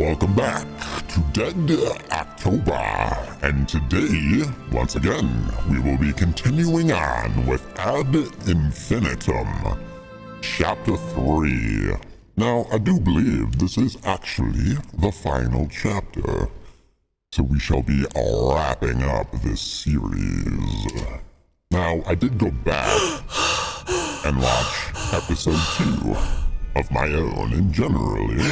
Welcome back to Dead October, and today, once again, we will be continuing on with Ad Infinitum, Chapter 3. Now, I do believe this is actually the final chapter, so we shall be wrapping up this series. Now, I did go back and watch episode 2 of my own, and generally,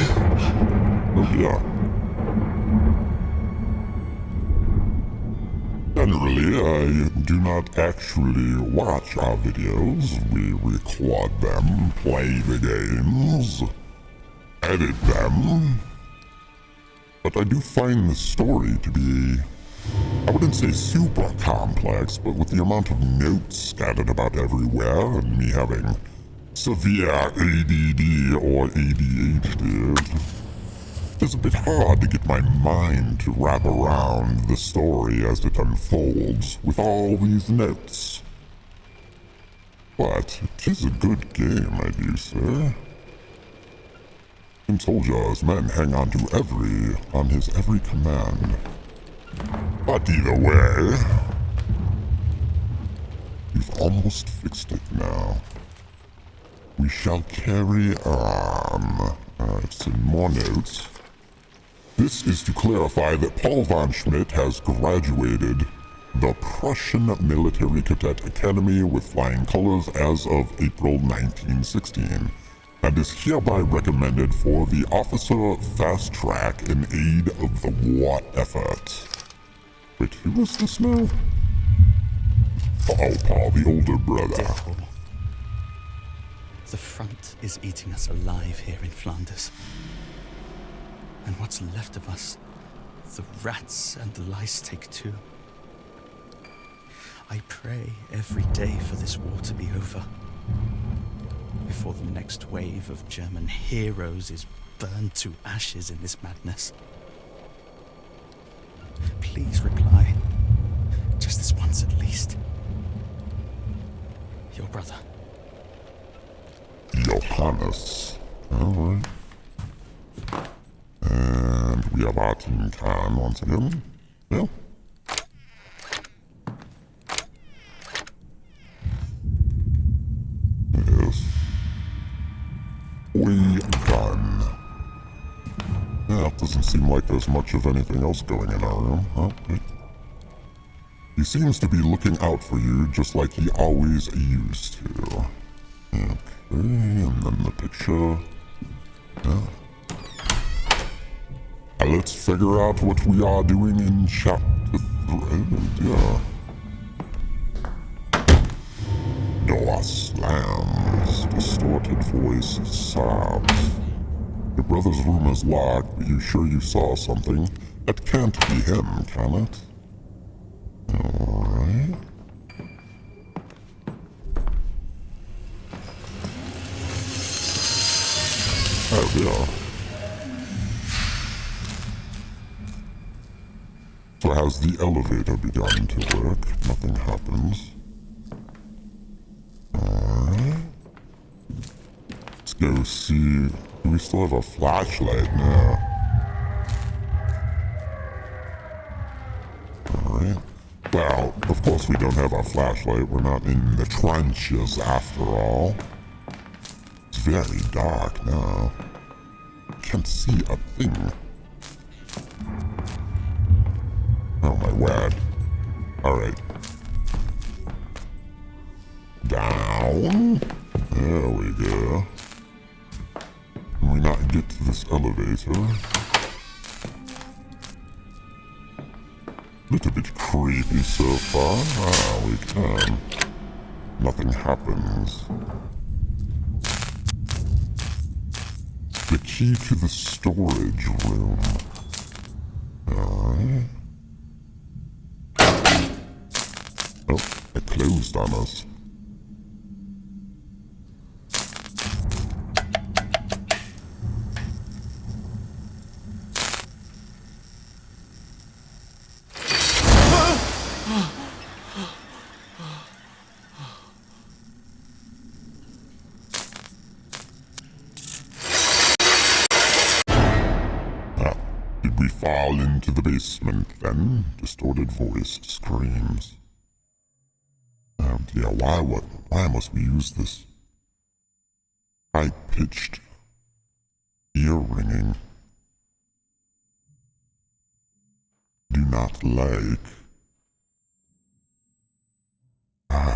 Generally, I do not actually watch our videos. We record them, play the games, edit them. But I do find the story to be, I wouldn't say super complex, but with the amount of notes scattered about everywhere and me having severe ADD or ADHD, it's a bit hard to get my mind to wrap around the story as it unfolds with all these notes. But it is a good game, I do say. And soldiers, men hang on to his every command. But either way, we've almost fixed it now. We shall carry on. So more notes. This is to clarify that Paul von Schmidt has graduated the Prussian Military Cadet Academy with flying colors as of April 1916, and is hereby recommended for the Officer Fast Track in aid of the war effort. Wait, who is this now? Oh, Paul, the older brother. Paul. The front is eating us alive here in Flanders. And what's left of us, the rats and the lice take too. I pray every day for this war to be over, before the next wave of German heroes is burned to ashes in this madness. Please reply, just this once at least. Your brother. Johannes. Alright. And we have our team Khan once again. Yeah. Yes. We done. Yeah, it doesn't seem like there's much of anything else going in our room, huh? He seems to be looking out for you just like he always used to. Okay, and then the picture. Yeah. Now let's figure out what we are doing in Chapter 3. Yeah. Door slams. Distorted voice sobs. Your brother's room is locked, but you sure you saw something? That can't be him, can it? Alright. Oh, yeah. So has the elevator begun to work? Nothing happens. Alright. Let's go see. Do we still have a flashlight now? Alright. Well, of course we don't have a flashlight. We're not in the trenches after all. It's very dark now. Can't see a thing. Oh my word. Alright. Down. There we go. Can we not get to this elevator? Little bit creepy so far. Ah, we can. Nothing happens. The key to the storage room. Alright. Oh, it closed on us. We fall into the basement, then distorted voice screams. Yeah, why must we use this high-pitched ear ringing? Do not like.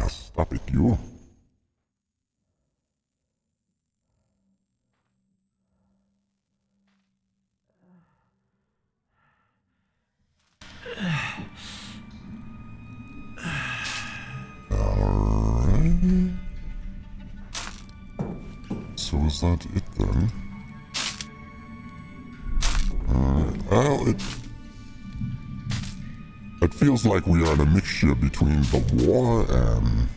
Stop it, you. Alright. So is that it then? Well, it feels like we are in a mixture between the war and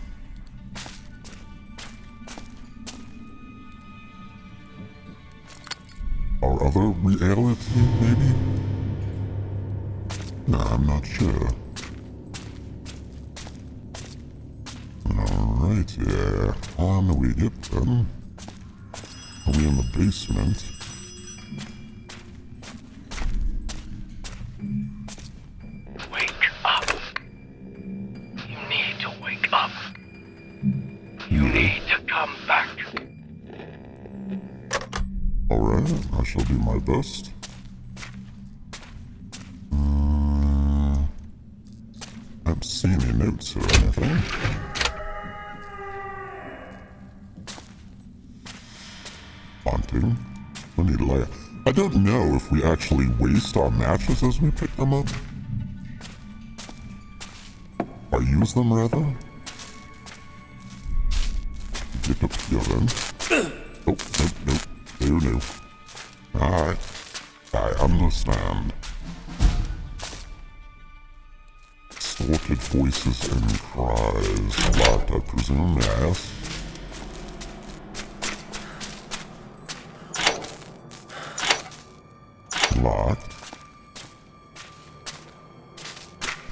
our other reality, maybe? No, I'm not sure. Alright, yeah. On we get then. Are we in the basement? Wake up. You need to wake up. You need to come back. Alright, I shall do my best. I don't see any notes or anything. Haunting. I need light. I don't know if we actually waste our matches as we pick them up. Or use them, rather. Get up here then. Oh, nope. There, no. Alright. I understand. Distorted voices and cries. Locked, I presume, yes. Locked.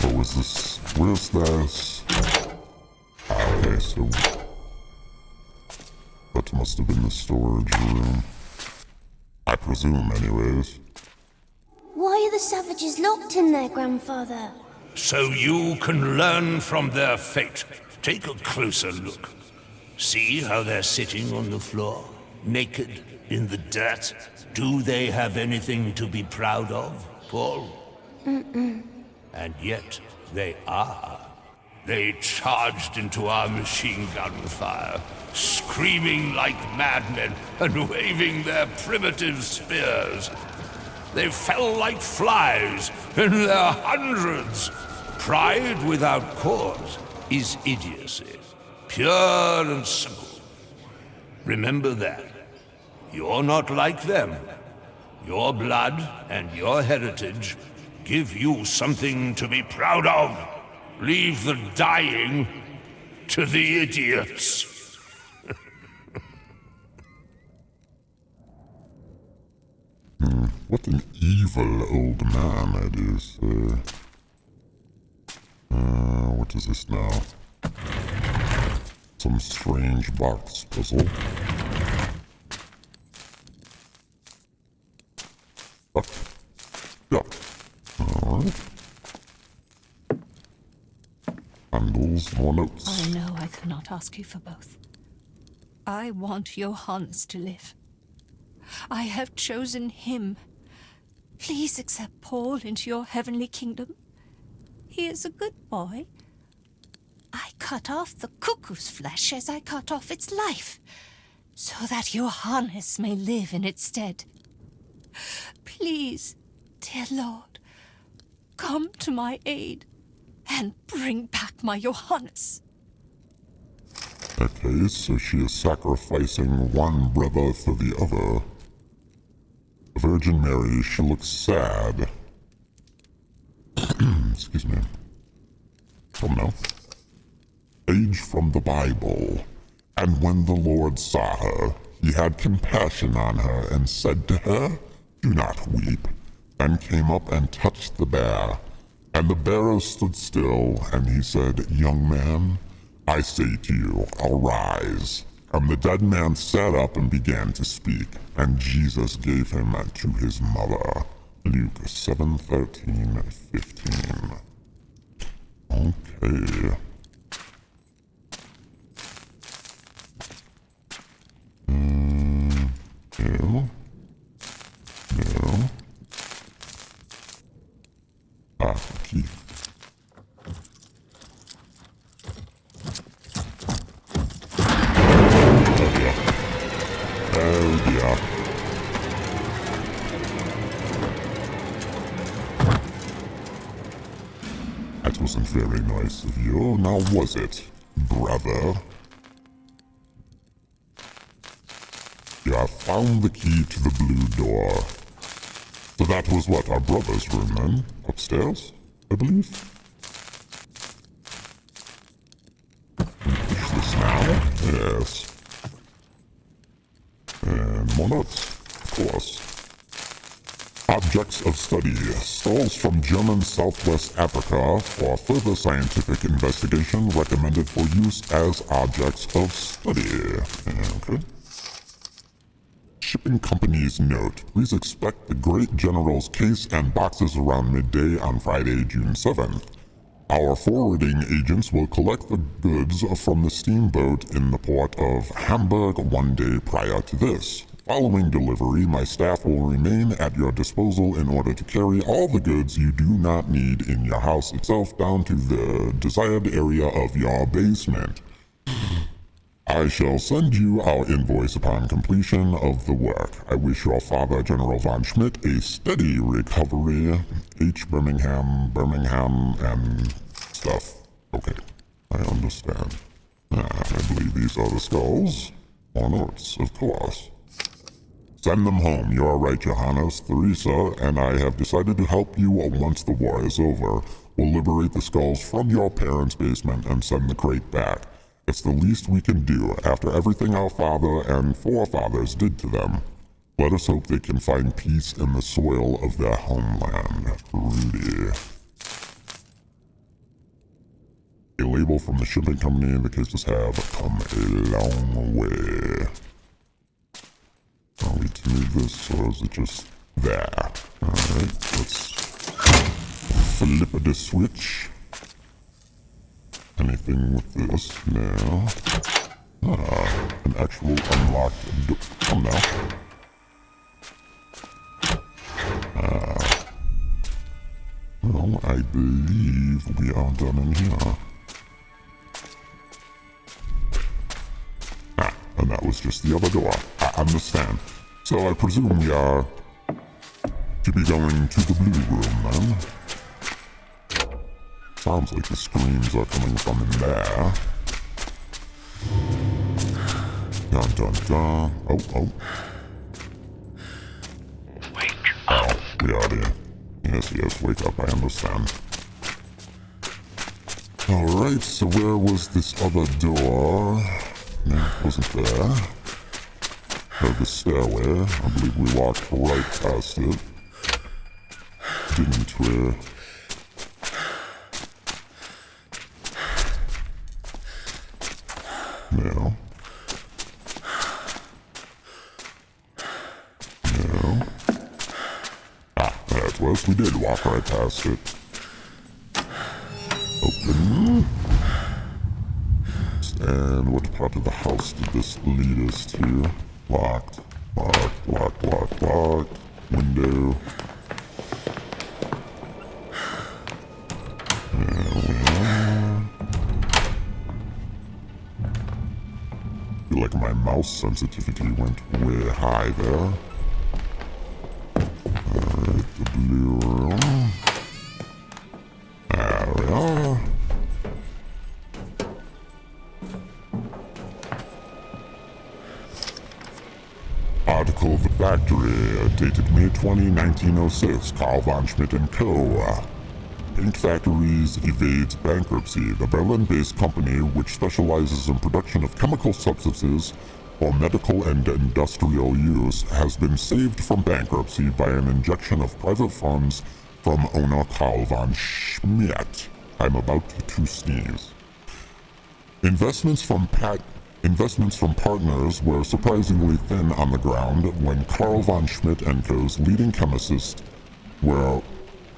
What was this? Where's this? Okay, so that must have been the storage room. I presume, anyways. Why are the savages locked in there, Grandfather? So you can learn from their fate. Take a closer look. See how they're sitting on the floor, naked, in the dirt? Do they have anything to be proud of, Paul? And yet, they are. They charged into our machine gun fire, screaming like madmen and waving their primitive spears. They fell like flies in their hundreds. Pride without cause is idiocy, pure and simple. Remember that. You're not like them. Your blood and your heritage give you something to be proud of. Leave the dying to the idiots. What an evil old man it is. What is this now? Some strange box puzzle. Duck. Alright. Handles, more notes. I know I cannot ask you for both. I want Johannes to live. I have chosen him. Please accept Paul into your heavenly kingdom. He is a good boy. I cut off the cuckoo's flesh as I cut off its life, so that Johannes may live in its stead. Please, dear Lord, come to my aid and bring back my Johannes. Okay, so she is sacrificing one brother for the other. The Virgin Mary, she looks sad. Excuse me. From now. Page from the Bible. And when the Lord saw her, he had compassion on her and said to her, "Do not weep." Then came up and touched the bear. And the bearer stood still, and he said, "Young man, I say to you, arise." And the dead man sat up and began to speak, and Jesus gave him to his mother. Luke 7/13/15. Okay. No. No. Ah, key. Oh yeah. Oh yeah. That wasn't very nice of you, now was it, brother? You have found the key to the blue door. So that was what, our brother's room then? Upstairs, I believe? Push this now? Yes. And more notes, of course. Objects of study. Skulls from German Southwest Africa for further scientific investigation recommended for use as objects of study. Okay. Shipping company's note. Please expect the Great General's case and boxes around midday on Friday, June 7th. Our forwarding agents will collect the goods from the steamboat in the port of Hamburg one day prior to this. Following delivery, my staff will remain at your disposal in order to carry all the goods you do not need in your house itself down to the desired area of your basement. I shall send you our invoice upon completion of the work. I wish your father, General von Schmidt, a steady recovery. H. Birmingham, and stuff. Okay, I understand. I believe these are the skulls. Or notes, of course. Send them home. You are right, Johannes. Theresa and I have decided to help you once the war is over. We'll liberate the skulls from your parents' basement and send the crate back. It's the least we can do after everything our father and forefathers did to them. Let us hope they can find peace in the soil of their homeland. Rudy. A label from the shipping company. The cases have come a long way. Are we to move this, or is it just there? Alright, let's flip the switch. Anything with this? No. An actual unlocked door. Oh no. Well, I believe we are done in here. And that was just the other door. I understand. So I presume we are to be going to the blue room then. Sounds like the screams are coming from in there. Dun dun dun. Oh. Wake up. We are there. Yes, wake up, I understand. Alright, so where was this other door? No, it wasn't there. The stairway. I believe we walked right past it. Didn't we? No. There it was. We did walk right past it. Open. And what part of the house did this lead us to? Locked. Window. I feel like my mouse sensitivity went way high there. Alright, the blue room. There we are. Article of the Factory, dated May 20, 1906, Carl von Schmidt & Co. Paint Factories evades bankruptcy. The Berlin-based company, which specializes in production of chemical substances for medical and industrial use, has been saved from bankruptcy by an injection of private funds from owner Carl von Schmidt. I'm about to sneeze. Investments from partners were surprisingly thin on the ground when Carl von Schmidt & Co.'s leading chemists were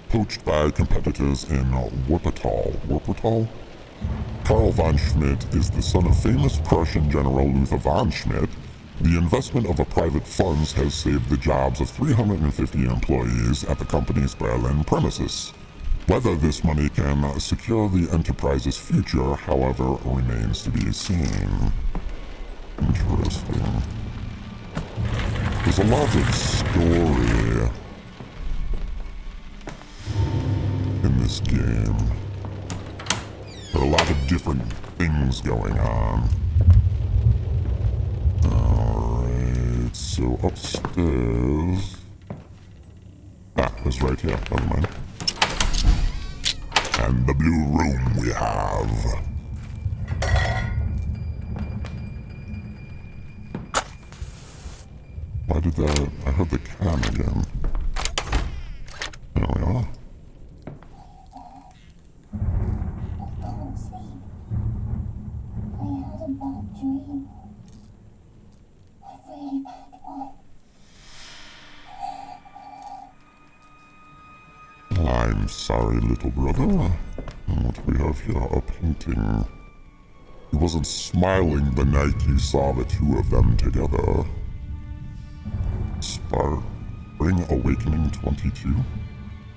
poached by competitors in Wuppertal? Karl von Schmidt is the son of famous Prussian General Luther von Schmidt. The investment of a private funds has saved the jobs of 350 employees at the company's Berlin premises. Whether this money can secure the enterprise's future, however, remains to be seen. Interesting. There's a lot of story in this game. There are a lot of different things going on. Alright, so upstairs... it's right here, never mind. And the blue room we have. Why did that... I heard the can again. There we are. I can't sleep. I had a bad dream. A really bad one. I'm sorry, little brother. What we have here, a painting. He wasn't smiling the night you saw the two of them together. Spring Awakening 22?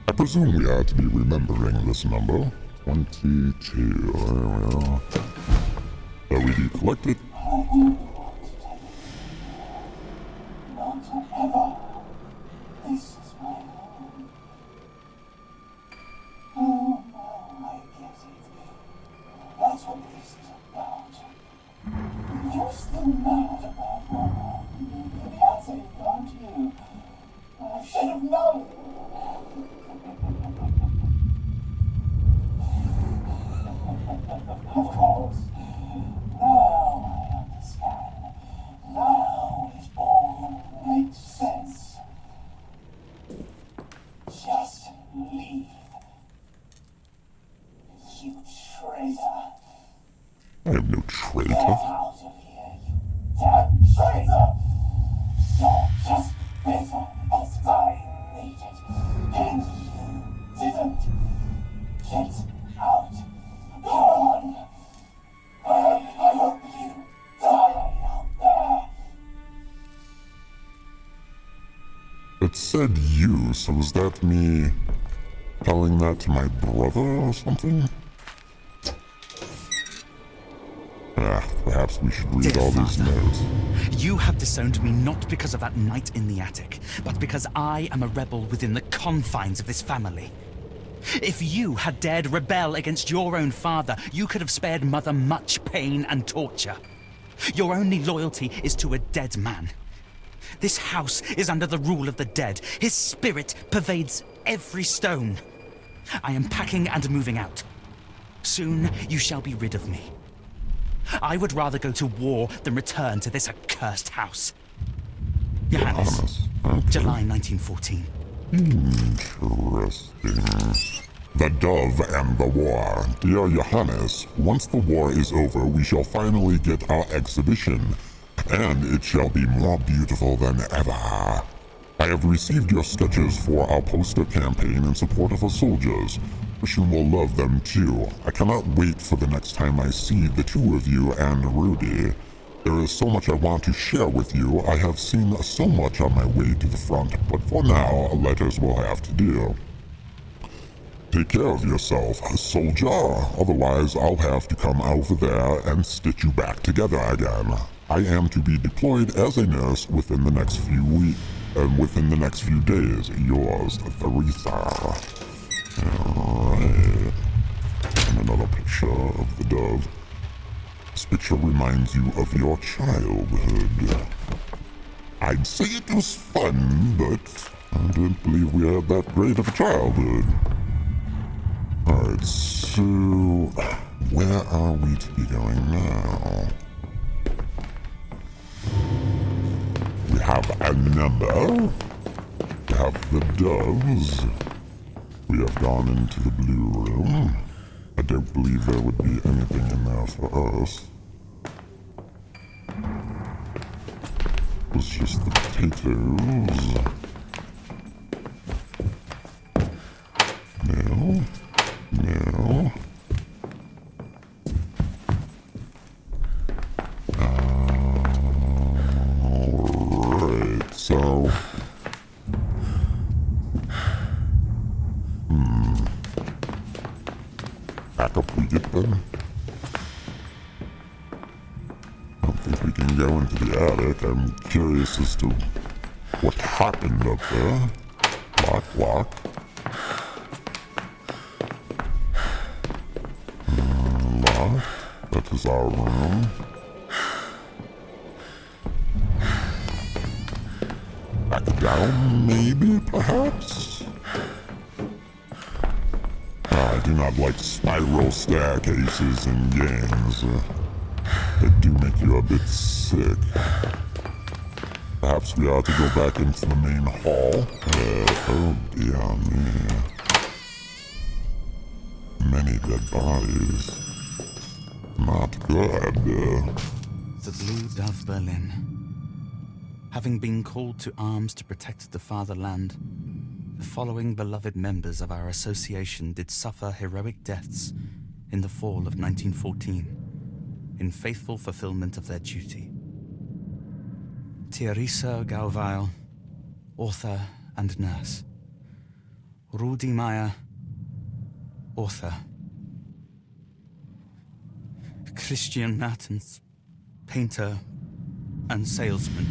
I presume we are to be remembering this number. 22. There we are. LED collected. Not ever. This is my home. Oh, I get it. That's what this is about. You're still mad about Mama. That's it, aren't you? I should have known. Of course. Now I understand. Now it all makes sense. Just leave. You traitor. I am no Get traitor. out of here, you damn traitor! You're just bitter as I needed, and you didn't. Get out. Go on. I hope you die out there. It said you, so was that me telling that to my brother or something? Perhaps we should read Dear all these Father, notes. You have disowned me not because of that night in the attic, but because I am a rebel within the confines of this family. If you had dared rebel against your own father, you could have spared Mother much pain and torture. Your only loyalty is to a dead man. This house is under the rule of the dead. His spirit pervades every stone. I am packing and moving out. Soon you shall be rid of me. I would rather go to war than return to this accursed house. Johannes, Okay. July 1914. Interesting. The Dove and the War. Dear Johannes, once the war is over, we shall finally get our exhibition, and it shall be more beautiful than ever. I have received your sketches for our poster campaign in support of our soldiers. Christian will love them too. I cannot wait for the next time I see the two of you and Rudy. There is so much I want to share with you. I have seen so much on my way to the front, but for now, letters will have to do. Take care of yourself, soldier. Otherwise, I'll have to come over there and stitch you back together again. I am to be deployed as a nurse within the next few weeks, within the next few days. Yours, Theresa. Alright. And another picture of the dove. This picture reminds you of your childhood. I'd say it was fun, but I didn't believe we had that great of a childhood. Alright, so where are we to be going now? We have a number. We have the doves. We have gone into the blue room. I don't believe there would be anything in there for us. It was just the potatoes. No. Alright, so... Back up we get then. I don't think we can go into the attic. I'm curious as to what happened up there. Lock. Locked. That is our room. Back down, maybe, perhaps? I do not like spiral staircases in games. They do make you a bit sick. Perhaps we ought to go back into the main hall. Oh dear me. Many dead bodies. Not good. The Blue Dove Berlin. Having been called to arms to protect the fatherland, the following beloved members of our association did suffer heroic deaths in the fall of 1914, in faithful fulfillment of their duty. Teresa Gauweil, author and nurse. Rudi Meyer, author. Christian Mertens, painter and salesman.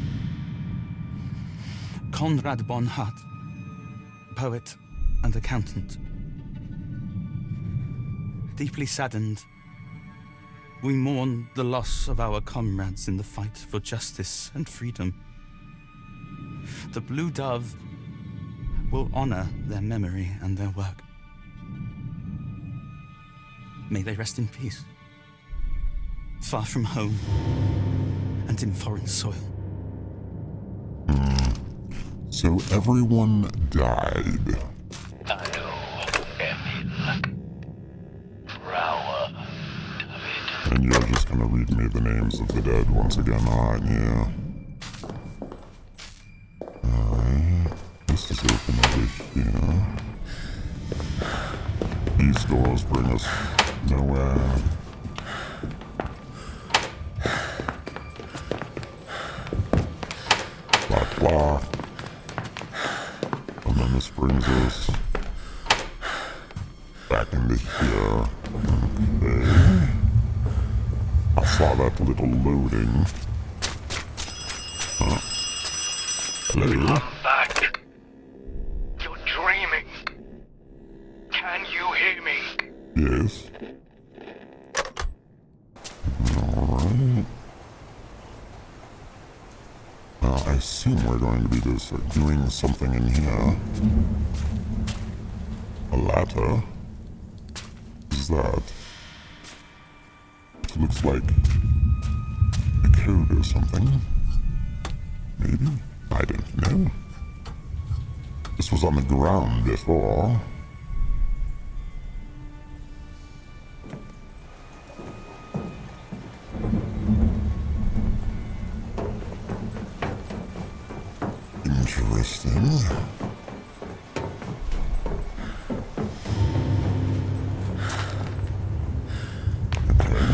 Konrad Bonhardt, poet and accountant. Deeply saddened, we mourn the loss of our comrades in the fight for justice and freedom. The Blue Dove will honor their memory and their work. May they rest in peace, far from home and in foreign soil. So everyone died. And you're just gonna read me the names of the dead once again, aren't you? Alright. This is open over here. These doors bring us nowhere. Blah. And then this brings us back into here. Okay. I saw that little loading. Huh? Hello? Come back. You're dreaming. Can you hear me? Yes. Alright. I assume we're going to be doing something in here. A ladder? What is that? It looks like a code or something. Maybe? I don't know. This was on the ground before. Interesting. Okay.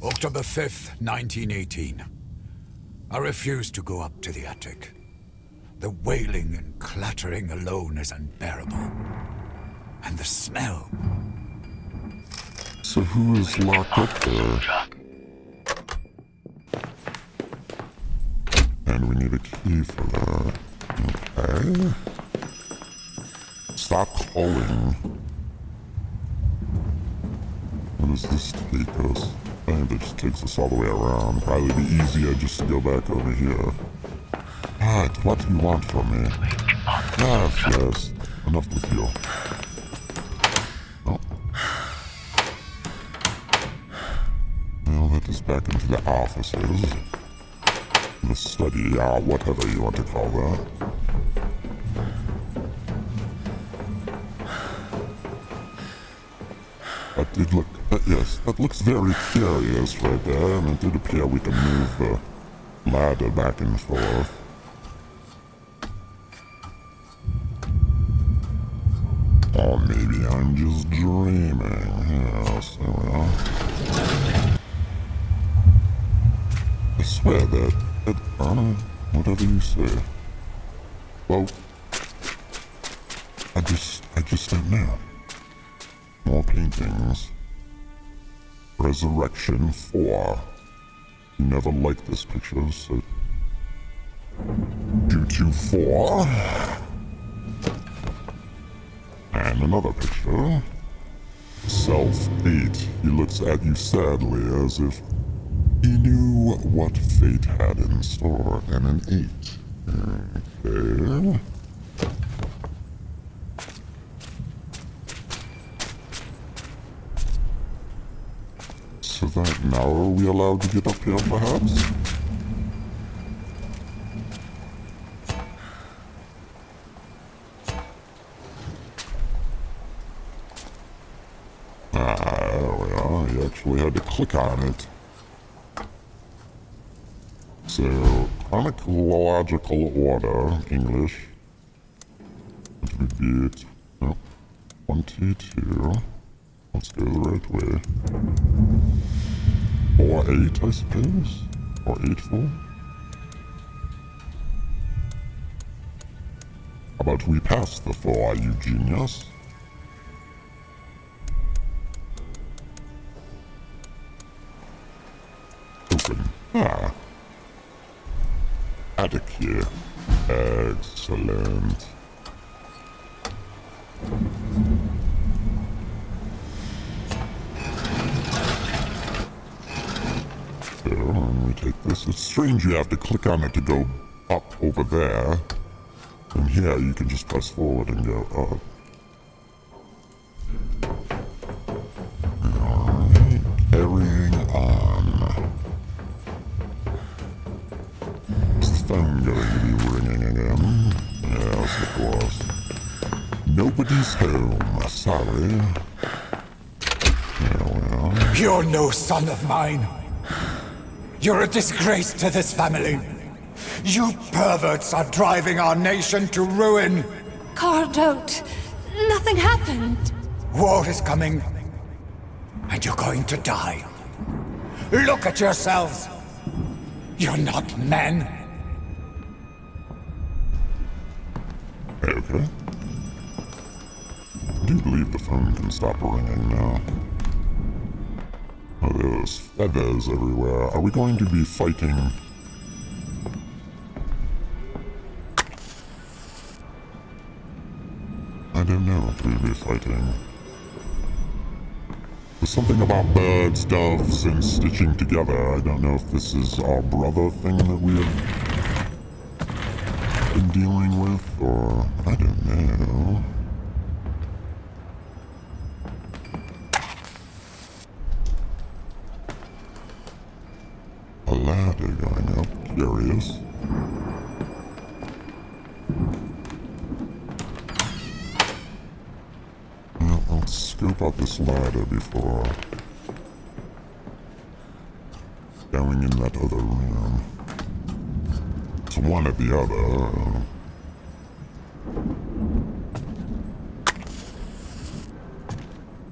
October 5th, 1918. I refuse to go up to the attic. The wailing and clattering alone is unbearable. And the smell. So who is locked up there? And we need a key for that. Okay. Stop calling. Where does this take us? I think it just takes us all the way around. Probably be easier just to go back over here. Alright, what do you want from me? Yes. Enough with you. Oh. Well, that is back into the offices. The study, whatever you want to call that. That did look, yes, that looks very curious right there, and it did appear we can move the ladder back and forth. just dreaming. Yes, there we are. I swear that whatever you say. Well, I just don't know. More paintings. Resurrection 4. You never liked this picture, so... 224. And another picture. Self 8. He looks at you sadly as if he knew what fate had in store. And an 8. Okay. So that now are we allowed to get up here, perhaps? There we are. You actually had to click on it. So, chronological order, English. It would be 22. Let's go the right way. 4-8, I suppose? Or 8-4? How about we pass the 4, you genius? Open. Ah. Attic here. Excellent. And we take this. It's strange you have to click on it to go up over there. And here you can just press forward and go up. Alright, carrying on. Is the phone going to be ringing again? Yes, of course. Nobody's home, sorry. There we are. You're no son of mine. You're a disgrace to this family. You perverts are driving our nation to ruin. Carved out. Nothing happened. War is coming, and you're going to die. Look at yourselves. You're not men. Okay. I do believe the phone can stop ringing now. Oh, there's feathers everywhere. Are we going to be fighting? I don't know what we'll be fighting. There's something about birds, doves, and stitching together. I don't know if this is our brother thing that we have been dealing with, or I don't know. A ladder going up, curious. Well, I'll scope out this ladder before going in that other room. It's one or the other.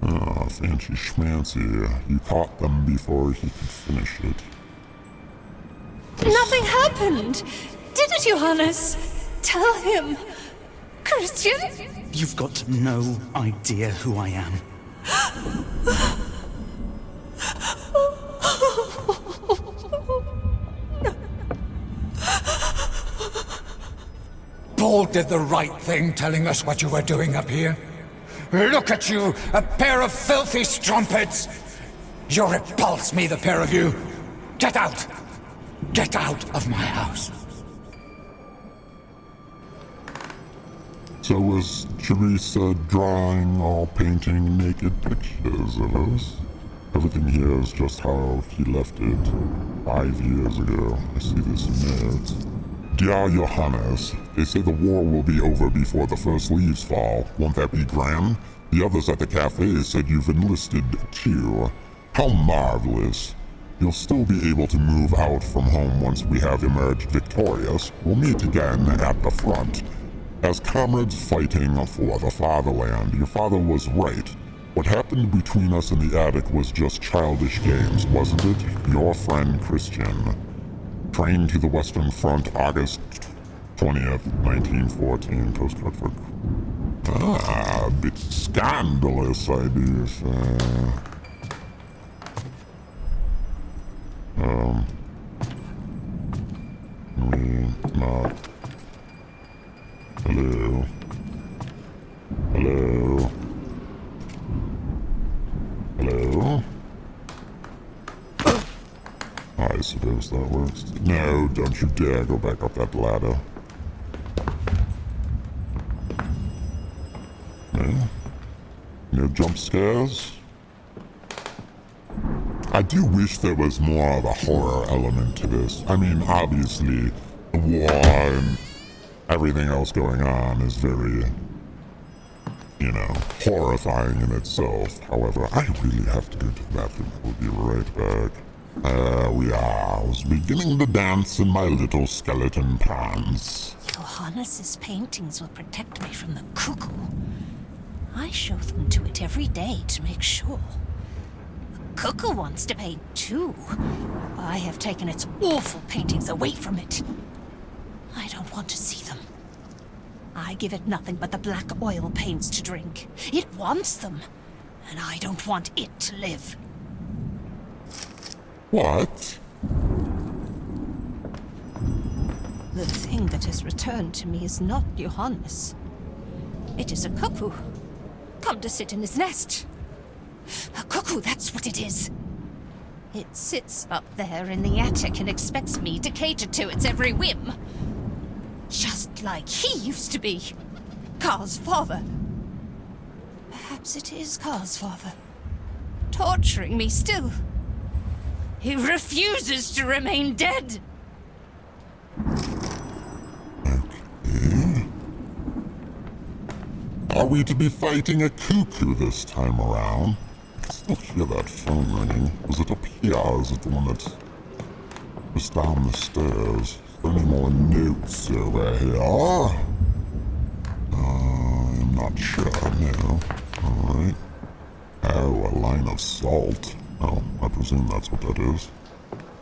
Ah, fancy schmancy. You caught them before he could finish it. Nothing happened. Didn't you, Johannes? Tell him. Christian? You've got no idea who I am. Paul did the right thing telling us what you were doing up here. Look at you, a pair of filthy strumpets! You repulse me, the pair of you! Get out! Get out of my house! So was Teresa drawing or painting naked pictures of us? Everything here is just how he left it 5 years ago. I see this note. Dear Johannes, they say the war will be over before the first leaves fall. Won't that be grand? The others at the cafe said you've enlisted too. How marvelous. You'll still be able to move out from home once we have emerged victorious. We'll meet again at the front. As comrades fighting for the fatherland, your father was right. What happened between us in the attic was just childish games, wasn't it? Your friend Christian. Trained to the Western Front August 20th, 1914. Postcard for... a bit scandalous, I do say. Not... Hello? Hello? Hello? I suppose that works. No, don't you dare go back up that ladder. No? No jump scares? I do wish there was more of a horror element to this. I mean, obviously, the war and everything else going on is very, horrifying in itself. However, I really have to go to the bathroom. We'll be right back. There we are. I was beginning to dance in my little skeleton pants. Johannes's paintings will protect me from the cuckoo. I show them to it every day to make sure. The cuckoo wants to paint too. I have taken its awful paintings away from it. I don't want to see them. I give it nothing but the black oil paints to drink. It wants them, and I don't want it to live. What? The thing that has returned to me is not Johannes. It is a cuckoo, come to sit in his nest. A cuckoo, that's what it is. It sits up there in the attic and expects me to cater to its every whim. Just like he used to be. Carl's father. Perhaps it is Carl's father. Torturing me still. He refuses to remain dead. Okay. Are we to be fighting a cuckoo this time around? I can still hear that phone ringing. Was it up here, or is it the one that's just down the stairs? Any more notes over here? I'm not sure, no. Alright. Oh, a line of salt. Oh, I presume that's what that is.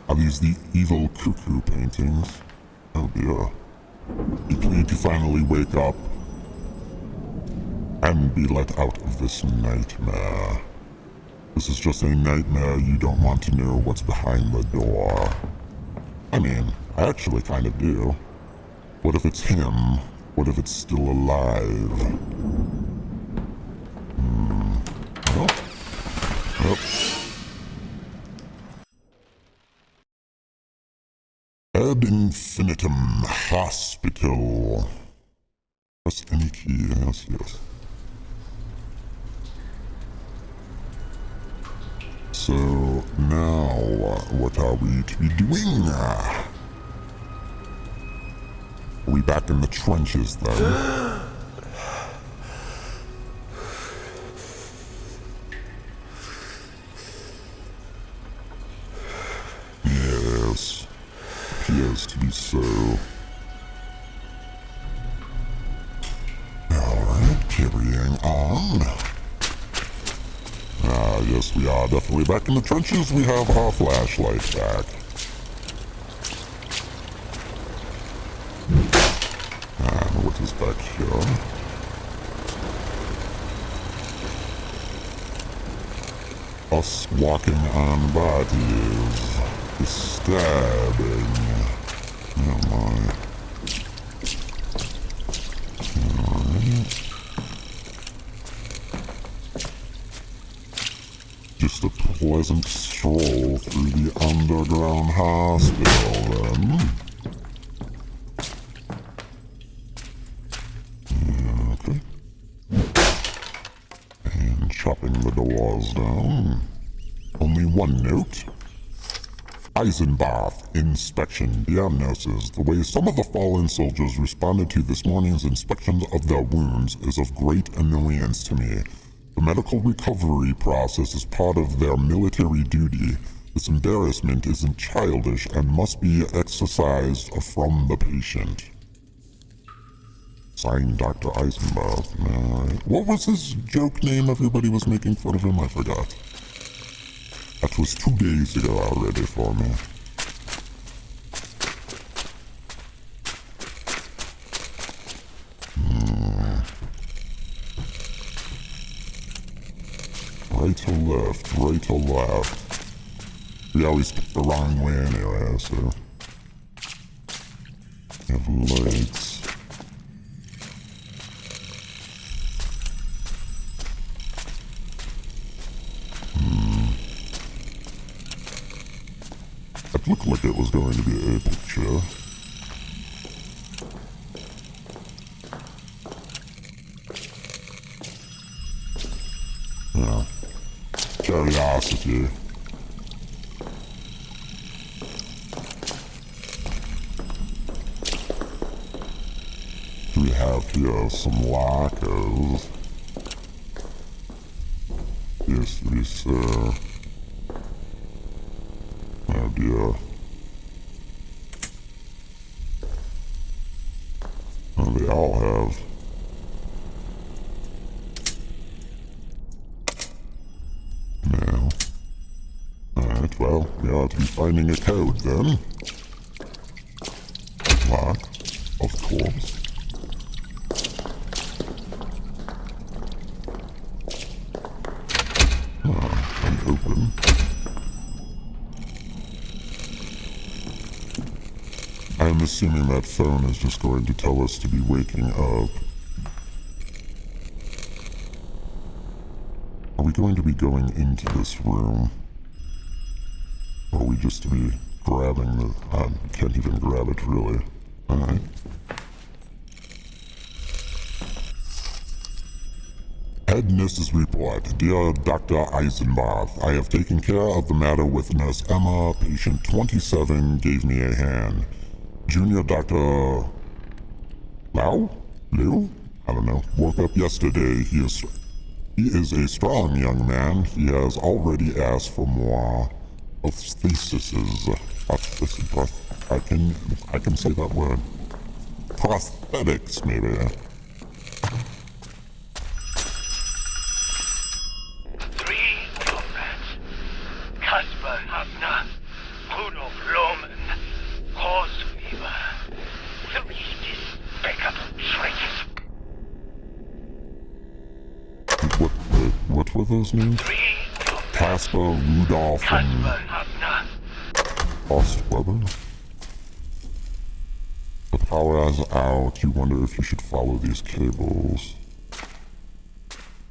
Are these the evil cuckoo paintings? Oh dear. You plead to finally wake up and be let out of this nightmare. This is just a nightmare. You don't want to know what's behind the door. I mean, I actually kind of do. What if it's him? What if it's still alive? Oh. Ad Infinitum Hospital. Press any key, yes. So, now, what are we to be doing? Are we back in the trenches, then? Yes, appears to be so. Alright, carrying on. Yes, we are definitely back in the trenches. We have our flashlight back. And what is back here? Us walking on bodies. Disturbing. Oh my. Alright. Just a pleasant stroll through the underground hospital, then. Okay. And chopping the doors down. Only one note. Eisenbath inspection diagnosis. The way some of the fallen soldiers responded to this morning's inspection of their wounds is of great annoyance to me. The medical recovery process is part of their military duty. This embarrassment isn't childish and must be exercised from the patient. Signed, Dr. Eisenbarth. What was his joke name everybody was making fun of him? I forgot. That was 2 days ago already for me. Right or left, right or left. We always pick the wrong way anyway, so... We have lights. It looked like it was going to be a picture. Yeah. Curiosity. We have here some lockers. Yes, sir. Oh dear. Oh, they all have. No. Alright, well, we ought to be finding a code then. Lock, of course. And open. I'm assuming that phone is just going to tell us to be waking up. Are we going to be going into this room? Or are we just to be grabbing the... I can't even grab it, really. Alright. Head Nurse's report. Dear Dr. Eisenbarth, I have taken care of the matter with Nurse Emma. Patient 27 gave me a hand. Junior Dr. Liu? I don't know. Woke up yesterday. He is a strong young man. He has already asked for more prostheses. I can say that word. Prosthetics, maybe. What were those names? Casper, Rudolph, and Ostweber? The power is out. You wonder if you should follow these cables.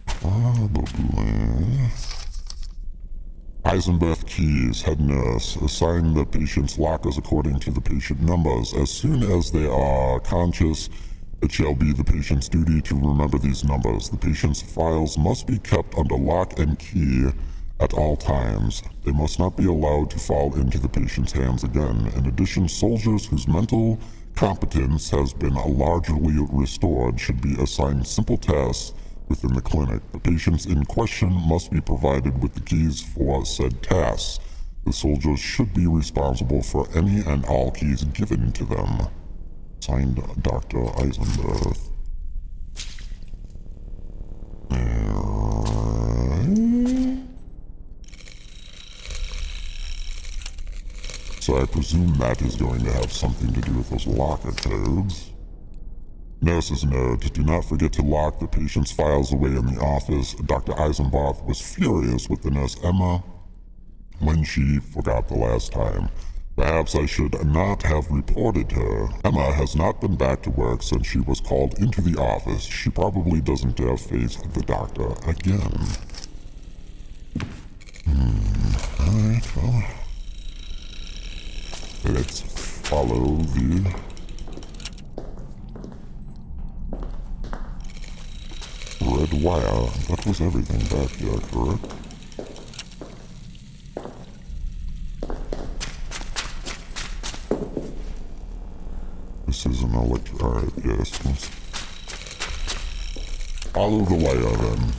Probably. Eisenbarth keys, head nurse. Assign the patient's lockers according to the patient numbers. As soon as they are conscious, it shall be the patient's duty to remember these numbers. The patient's files must be kept under lock and key at all times. They must not be allowed to fall into the patient's hands again. In addition, soldiers whose mental competence has been largely restored should be assigned simple tasks within the clinic. The patients in question must be provided with the keys for said tasks. The soldiers should be responsible for any and all keys given to them. Signed, Dr. Eisenbarth. So I presume that is going to have something to do with those locker codes. Nurse's note, do not forget to lock the patient's files away in the office. Dr. Eisenbarth was furious with the nurse Emma when she forgot the last time. Perhaps I should not have reported her. Emma has not been back to work since she was called into the office. She probably doesn't dare face the doctor again. Alright, well... let's follow the... red wire. That was everything back here, correct? This is an electric... alright, yes. Let's follow the wire then.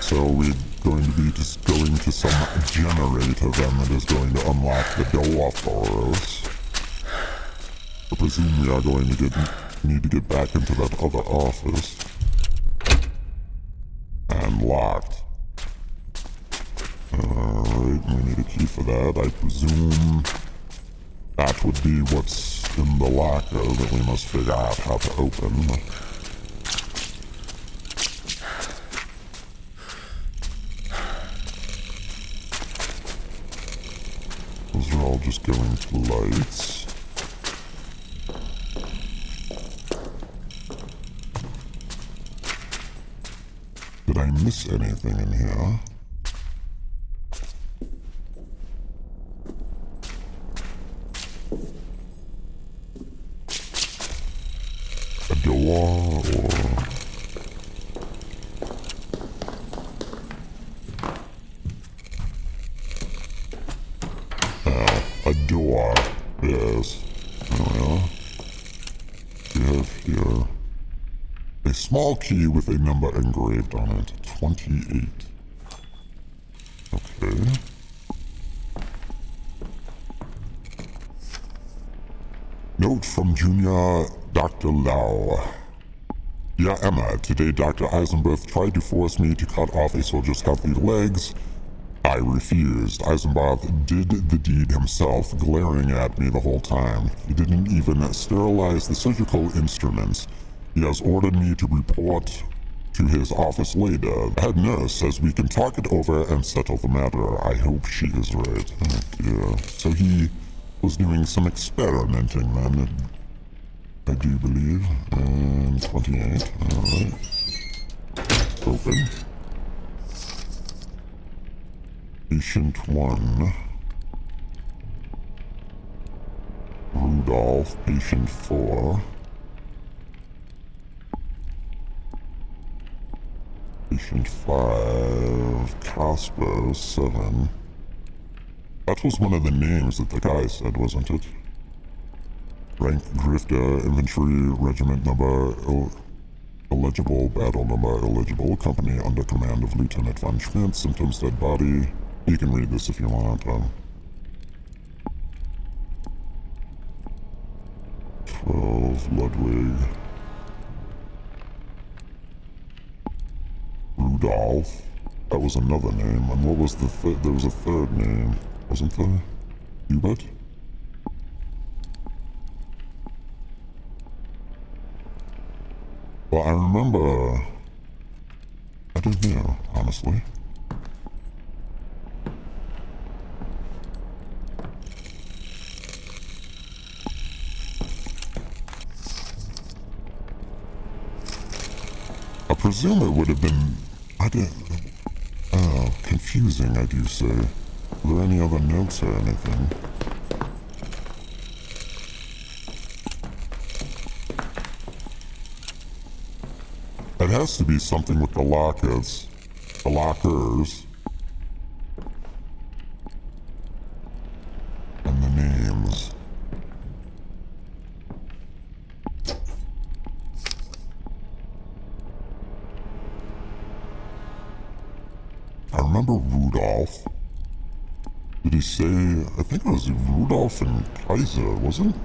So we going to be just going to some generator then that is going to unlock the door for us. I presume we are going to need to get back into that other office. And locked. Alright, we need a key for that. I presume that would be what's in the locker that we must figure out how to open. Those are all just going to lights. Did I miss anything in here? A door or... a door, yes. Oh yeah. We have here a small key with a number engraved on it. 28. Okay. Note from Junior Dr. Lau. Dear Emma, today Dr. Eisenberg tried to force me to cut off a soldier's healthy legs. I refused. Eisenbarth did the deed himself, glaring at me the whole time. He didn't even sterilize the surgical instruments. He has ordered me to report to his office later. The head nurse says we can talk it over and settle the matter. I hope she is right. Oh dear. So he was doing some experimenting then, I do believe. And 28. Alright. Open. Patient 1. Rudolph, patient 4. Patient 5. Casper, 7. That was one of the names that the guy said, wasn't it? Rank Grifter, Infantry, Regiment Number Illegible, Battle Number Illegible, Company under command of Lieutenant von Schmidt, Symptoms Dead Body. You can read this if you want. 12, Ludwig. Rudolph. That was another name. And what was the third? There was a third name, wasn't there? Hubert? Well, I remember... I don't know, honestly. I presume it would have been... confusing, I do say. Were there any other notes or anything? It has to be something with the lockers. The lockers. And the names. I remember Rudolph. Did he say... I think it was Rudolph and Kaiser, wasn't it?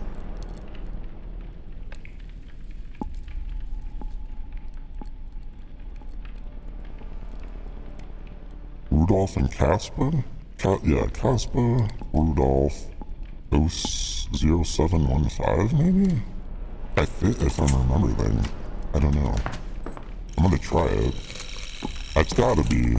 Rudolph and Casper? Casper, Rudolph, 0715 maybe? If I'm remembering. I don't know. I'm gonna try it. That's gotta be.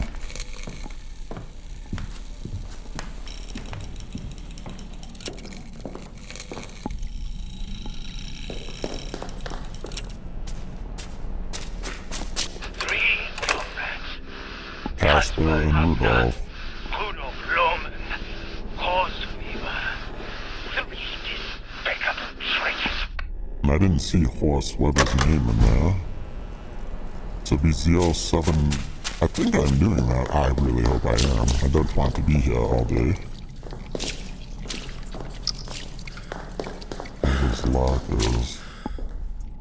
Casper and Rudolph. Rudolph Lohmann, horse weaver, 3 despicable traitors. And I didn't see Horst Weber's name in there. So be 07. I think I'm doing that. I really hope I am. I don't want to be here all day. Those lockers.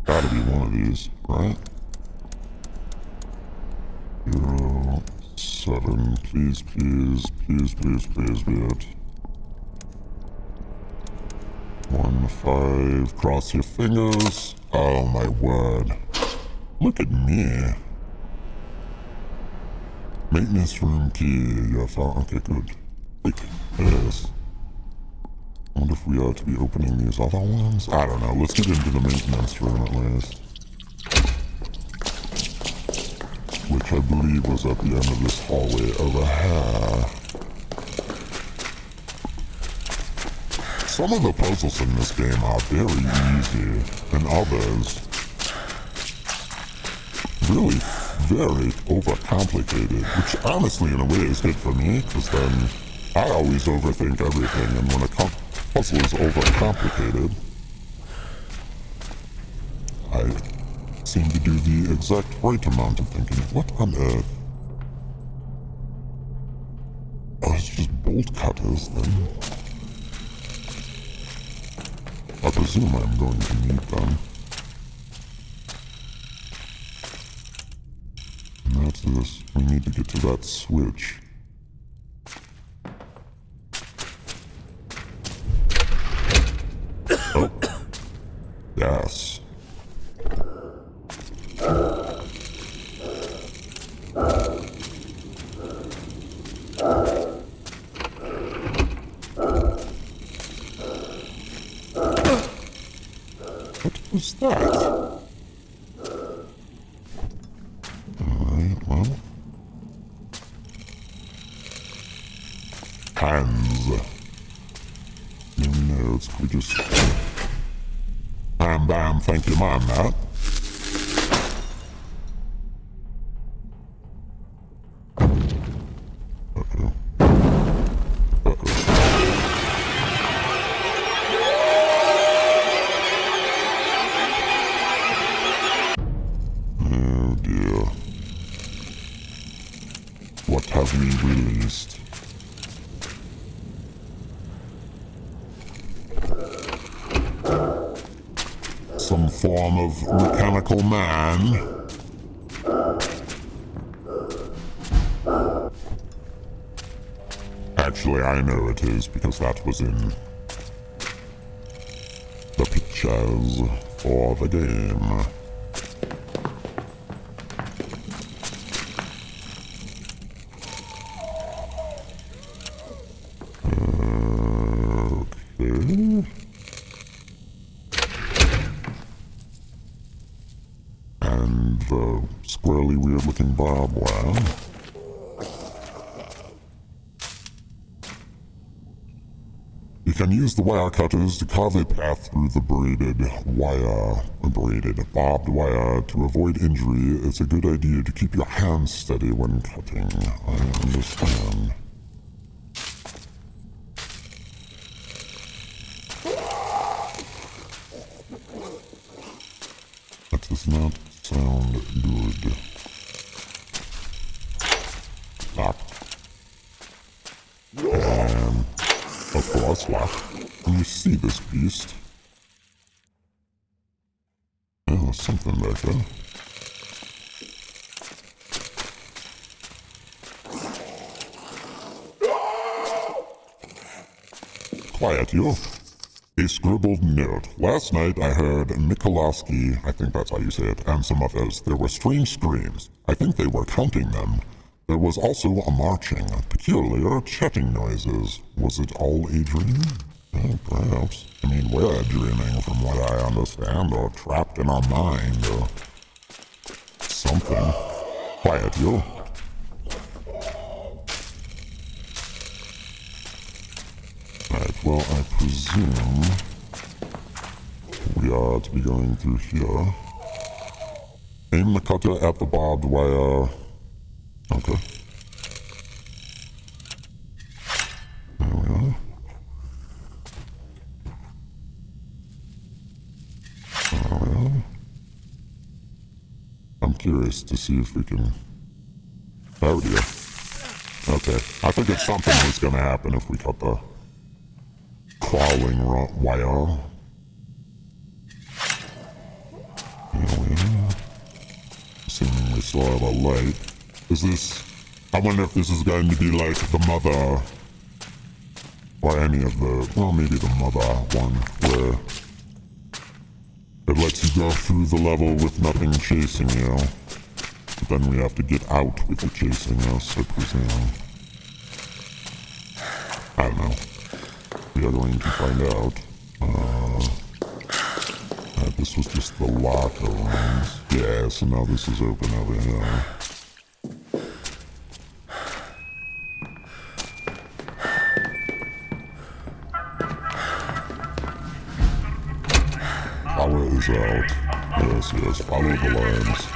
Gotta be one of these, right? 07. 7. Please, please, please, please, please be it. 1, 5. Cross your fingers. Oh my word. Look at me. Maintenance room key. You found. Okay, good. Wait, yes. I wonder if we ought to be opening these other ones? I don't know. Let's get into the maintenance room at least. Which I believe was at the end of this hallway over here. Some of the puzzles in this game are very easy, and others really very overcomplicated, which honestly in a way is good for me, because then I always overthink everything, and when a puzzle is overcomplicated, I seem to do the exact right amount of thinking. What on earth? Oh, it's just bolt cutters then. I presume I'm going to need them. And that's this. We need to get to that switch. Oh. Yes. What was that? Alright, well. Hands. No notes. Can we just... Bam, bam, thank you, man, that. Uh-oh. Uh-oh. Oh dear. What have we released? Some form of mechanical man. Actually, I know it is because that was in the pictures for the game. Okay. And the squirrely weird looking barbed wire. You can use the wire cutters to carve a path through the barbed wire to avoid injury. It's a good idea to keep your hands steady when cutting. I understand. That does not sound good. Stop. And of course, when you see this beast, there's something back there. Quiet, you. A scribbled note. Last night I heard Mikolowski, I think that's how you say it, and some others. There were strange screams. I think they were counting them. There was also a marching, peculiar chatting noises. Was it all a dream? Perhaps. I mean, we're dreaming from what I understand, or trapped in our mind, or something. Quiet, you. Right, well, I presume we are to be going through here. Aim the cutter at the barbed wire. Okay. There we are. There we are. I'm curious to see if we can... There we go. Okay. I figured something was gonna happen if we cut the crawling wire. Here we are. Assuming we still have a light. Is this I wonder if this is going to be like the mother, or any of the, well, maybe the mother one, where it lets you go through the level with nothing chasing you. But then we have to get out with it chasing us, I presume. I don't know. We are going to find out. This was just the locker rooms. Yeah, so now this is open over here. Power is out. Yes, yes, follow the lines.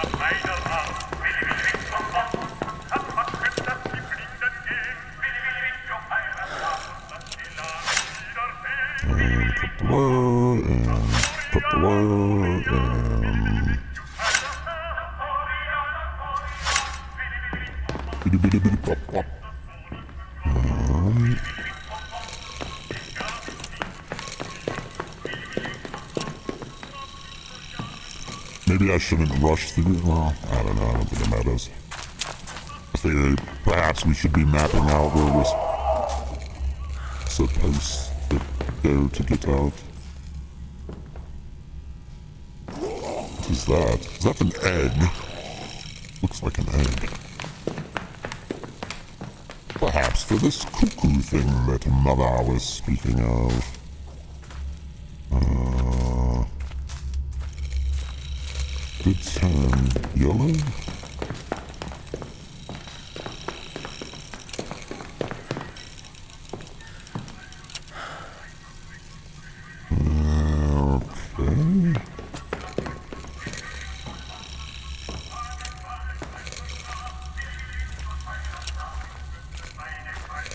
And cut the wire, and cut the wire, and... Biddy-biddy-biddy-pop-pop. Alright. Maybe I shouldn't rush through it. Well, I don't know. I don't think it matters. I figured perhaps we should be mapping out where we're supposed to go to get out. What is that? Is that an egg? Looks like an egg. Perhaps for this cuckoo thing that Mother was speaking of. Did it turn yellow? Okay.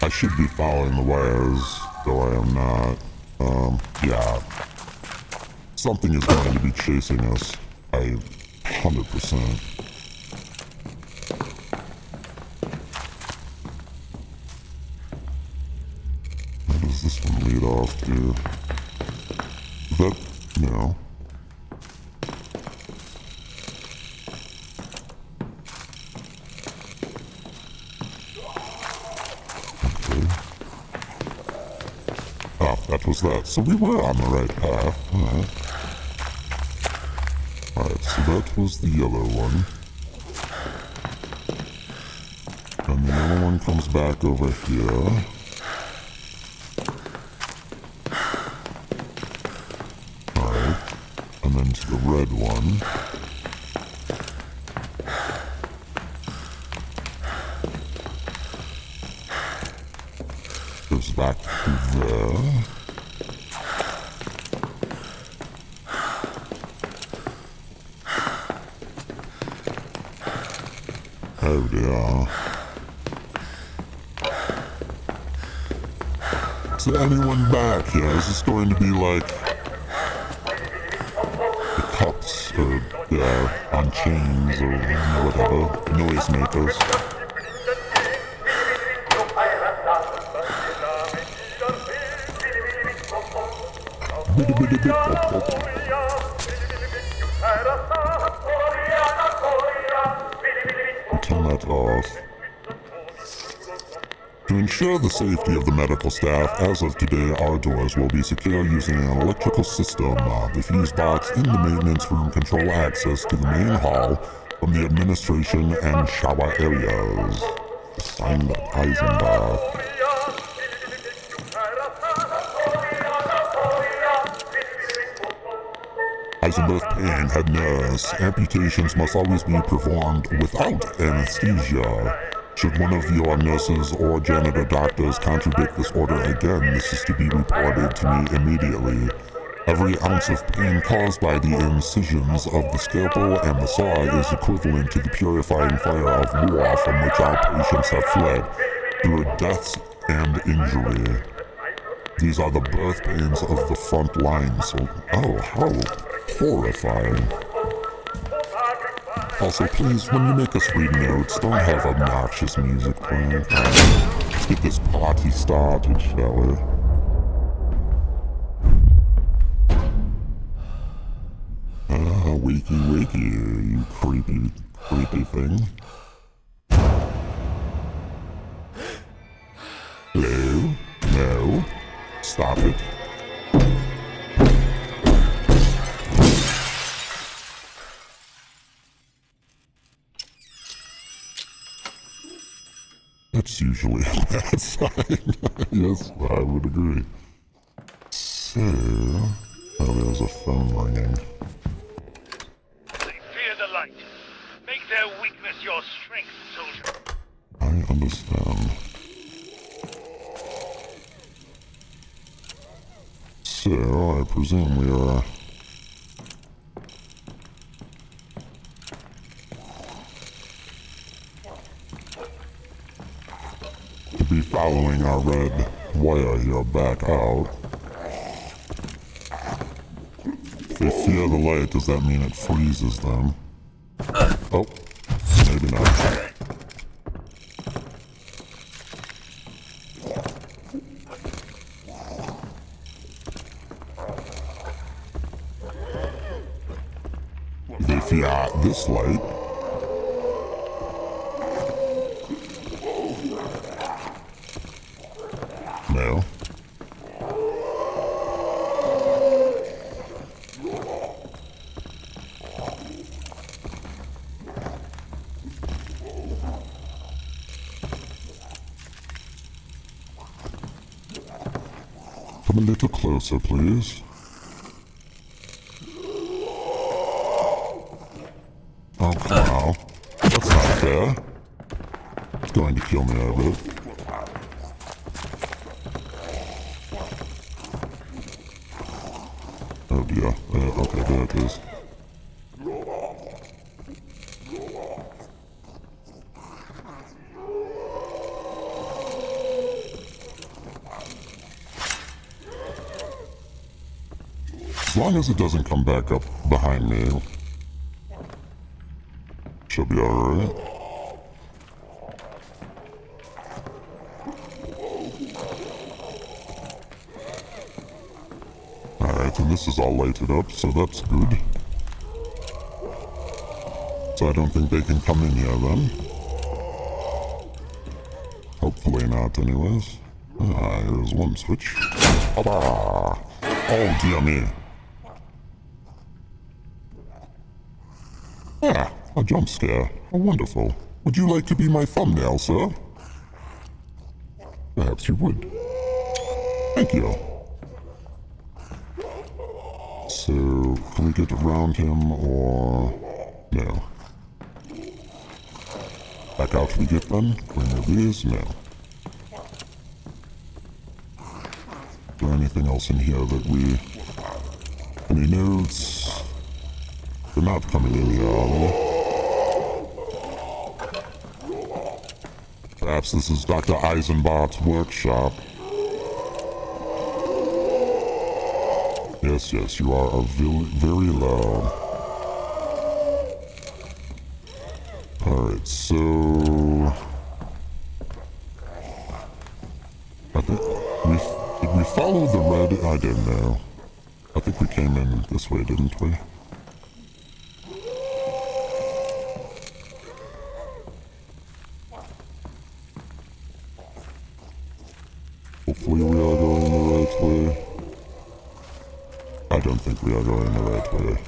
I should be following the wires, though I am not. Yeah. Something is going to be chasing us. 100%. Where does this one lead off to? That, no. Okay. Ah, that was that. So we were on the right path. Alright, so that was the yellow one. And the yellow one comes back over here. Alright, and then to the red one. Goes back to there. Oh dear. Is there anyone back here? Is this going to be like the cups or unchanged or whatever, noisemakers? Turn that off. To ensure the safety of the medical staff, as of today, our doors will be secure using an electrical system. The fuse box in the maintenance room control access to the main hall from the administration and shower areas. Signed Eisenbach. Eisenberg Payne had nurse. Amputations must always be performed without anesthesia. Should one of your nurses or janitor doctors contradict this order again, this is to be reported to me immediately. Every ounce of pain caused by the incisions of the scalpel and the saw is equivalent to the purifying fire of war from which our patients have fled through deaths and injury. These are the birth pains of the front line, so how horrifying. Also, please, when you make us read notes, don't have obnoxious music playing. Get this party started, shall we? Wakey, you creepy thing. Hello? No. Stop it. That's usually a bad sign. Yes, I would agree. So... Oh, there's a phone ringing. They fear the light. Make their weakness your strength, soldier. I understand. So, I presume we are... to be following our red wire here back out. If they fear the light, does that mean it freezes them? Oh, maybe not. They fear this light. No. Come a little closer, please. Oh, come on. That's not fair. It's going to kill me, I bet. Oh dear. Okay, there it is. As long as it doesn't come back up behind me, she'll be alright. Alright, and this is all lighted up, so that's good. So I don't think they can come in here then. Hopefully not, anyways. Ah, here's one switch. Ah, oh, dear me. Ah, a jump scare. Oh, wonderful. Would you like to be my thumbnail, sir? Perhaps you would. Thank you. So, can we get around him, or... no? Back out we get then? Green of these? No. Is there anything else in here that we... any notes? They're not coming in here, are they? Perhaps this is Dr. Eisenbart's workshop. Yes, yes, you are very loud. Alright, so... I think... did we follow the red? I didn't know. I think we came in this way, didn't we? Hopefully we are going the right way. I don't think we are going the right way.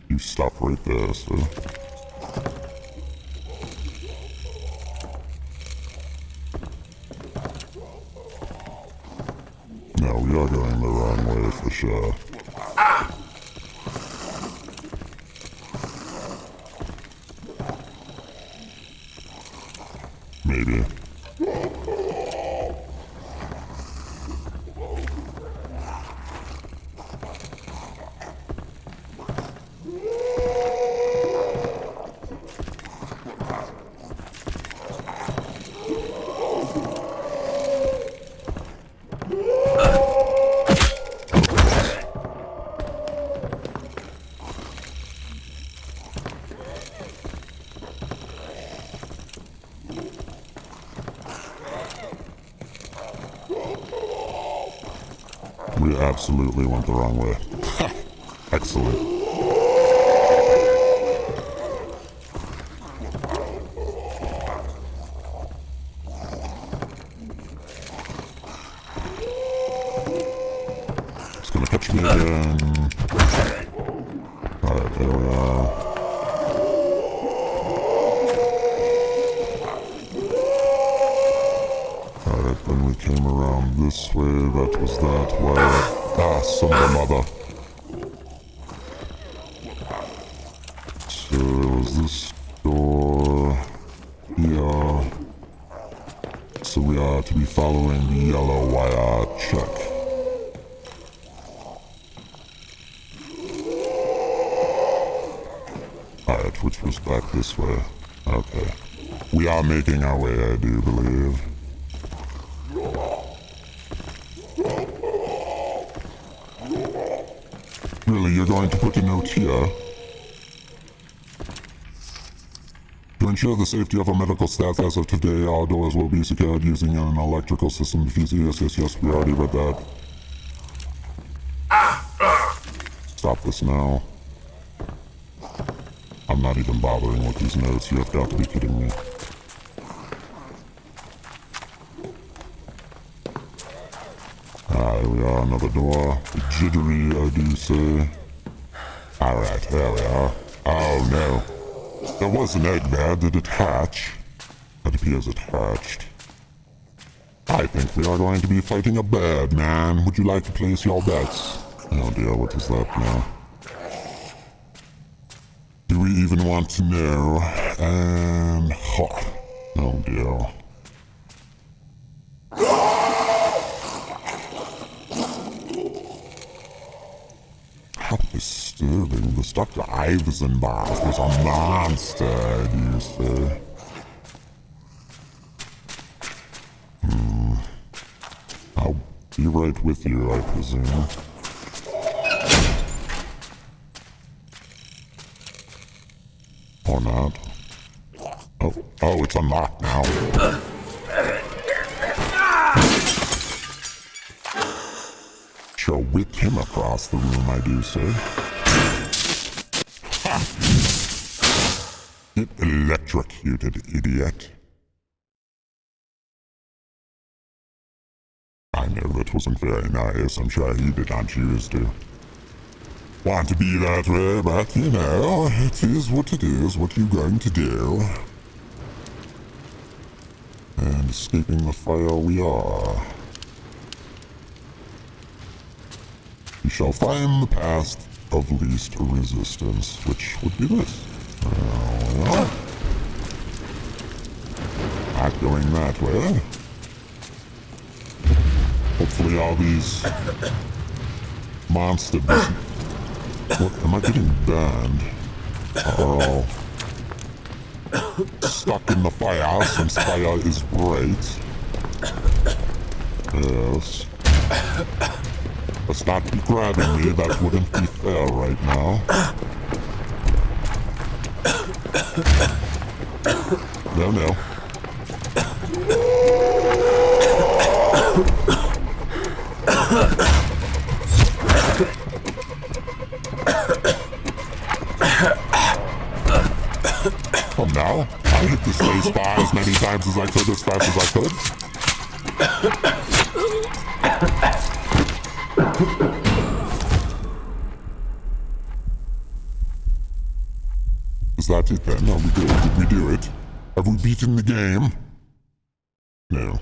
You stop right there, sir. No, we are going the wrong way for sure. Maybe. We absolutely went the wrong way. Excellent. It's gonna catch me again. Alright, there we are. Alright, then we came around this way, that was that way. Ah, son of a mother. So there was this door here. So we are to be following the yellow wire. Check. Alright, which was back this way. Okay. We are making our way, I do believe. Really, you're going to put a note here? To ensure the safety of our medical staff as of today, our doors will be secured using an electrical system diffuser. Yes, we already read that. Stop this now. I'm not even bothering with these notes, you have got to be kidding me. Here we are, another door. Jittery, I do say. Alright, there we are. Oh no. There was an egg there. Did it hatch? It appears it hatched. I think we are going to be fighting a bird, man. Would you like to place your bets? Oh dear, what is that now? Do we even want to know? And... oh dear. How disturbing. This Dr. Eisenbach was a monster, do you say? I'll be right with you, I presume. Or not. Oh, it's unlocked now. Shall whip him across the room, I do say. Ha! Get electrocuted, idiot. I know that wasn't very nice. I'm sure he did not choose to want to be that way, but you know, it is what it is. What are you going to do? And escaping the fire we are. We shall find the path of least resistance, which would be this. Not going that way. Hopefully all these monster what, am I getting burned? Oh. Stuck in the fire since fire is bright. Yes. Let's not be grabbing me, that wouldn't be fair right now. No. Come now, I hit the space bar as many times as I could, as fast as I could. Is that it then? Are we good? Did we do it? Have we beaten the game? No.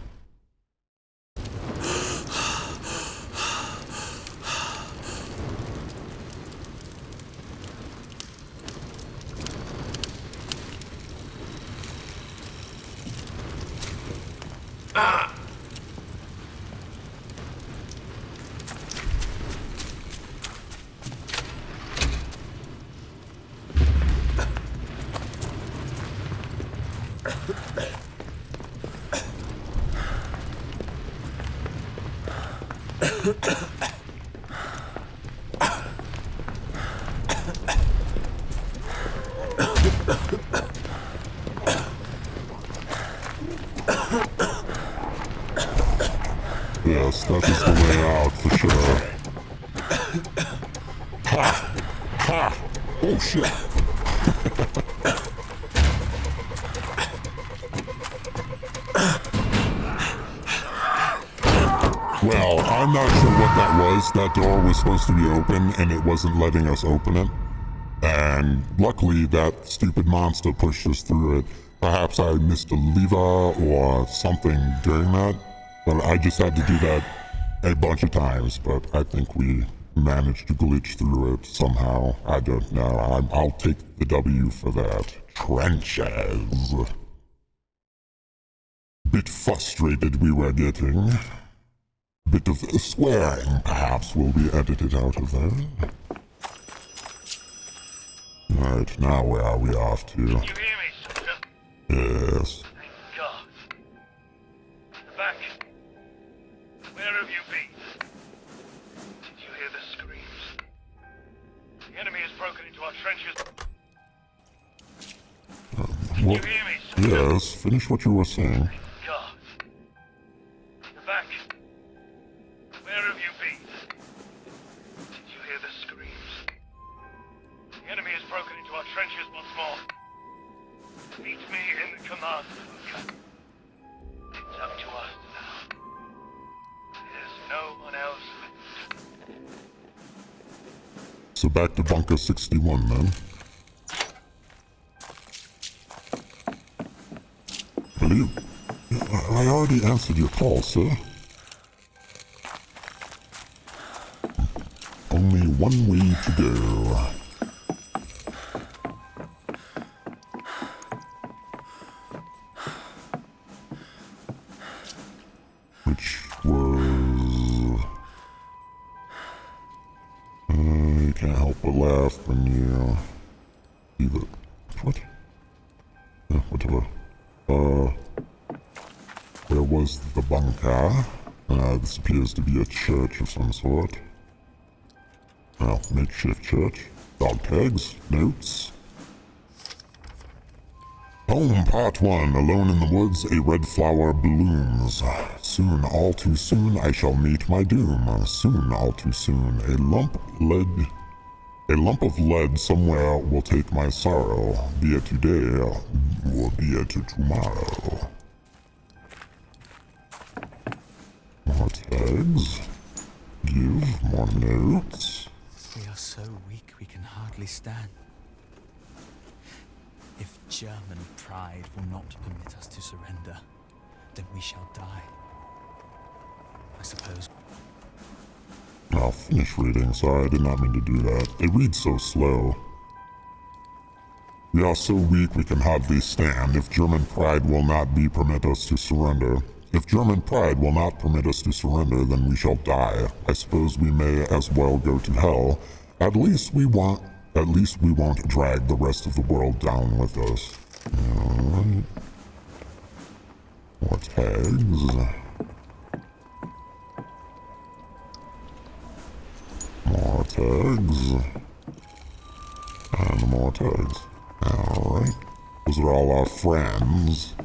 Yes, that is the way out for sure. Ha! Oh shit. Well, I'm not sure what that was. That door was supposed to be open and it wasn't letting us open it. And luckily that stupid monster pushed us through it. Perhaps I missed a lever or something during that. But I just had to do that a bunch of times. But I think we managed to glitch through it somehow. I don't know. I'll take the W for that. Trenches. Bit frustrated we were getting. Bit of swearing, perhaps, will be edited out of there. Right, now where are we off to? Can you hear me, soldier? Yes. Thank God. The back. Where have you been? Did you hear the screams? The enemy has broken into our trenches. Can Well, you hear me, soldier? yes, finish what you were saying. Thank God. The back. Where have you been? Did you hear the screams? The enemy has broken into our trenches once more. Meet me in the command bunker. It's up to us now. There's no one else left. So back to Bunker 61 then. Well, I already answered your call, sir. Only one way to go. Which was... you can't help but laugh when you... either... What? Whatever. Where was the bunker? This appears to be a church of some sort. Well, makeshift church. Dog tags. Notes. Poem Part 1. Alone in the woods, a red flower blooms. Soon, all too soon, I shall meet my doom. Soon, all too soon, a lump of lead somewhere will take my sorrow. Be it today, or be it tomorrow. More tags. Give more notes. We are so weak we can hardly stand. If German pride will not permit us to surrender, then we shall die. I suppose. I'll finish reading. Sorry, I did not mean to do that. They read so slow. We are so weak we can hardly stand. If German pride will not permit us to surrender. If German pride will not permit us to surrender, then we shall die. I suppose we may as well go to hell. At least we won't drag the rest of the world down with us. Alright. More tags. More tags. And more tags. Alright. Those are all our friends.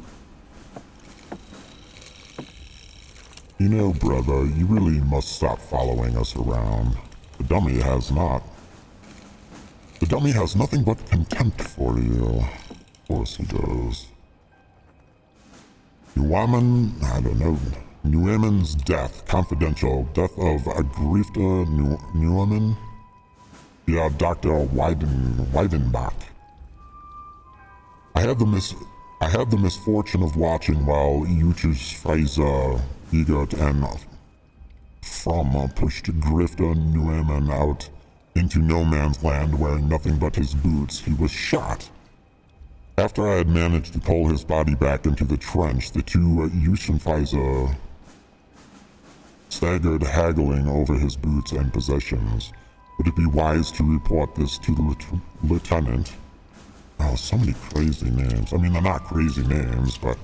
You know, brother, you really must stop following us around. The dummy has not. The dummy has nothing but contempt for you. Of course he does. Neumann's death. Confidential. Death of Agrifta Neumann. Yeah, Dr. Weidenbach. I had the misfortune of watching while Ch.3, Egert, and From pushed Grifta Neumann out into no man's land wearing nothing but his boots. He was shot. After I had managed to pull his body back into the trench, the two Ch.3 staggered, haggling over his boots and possessions. Would it be wise to report this to the lieutenant? Oh, so many crazy names. I mean, they're not crazy names, but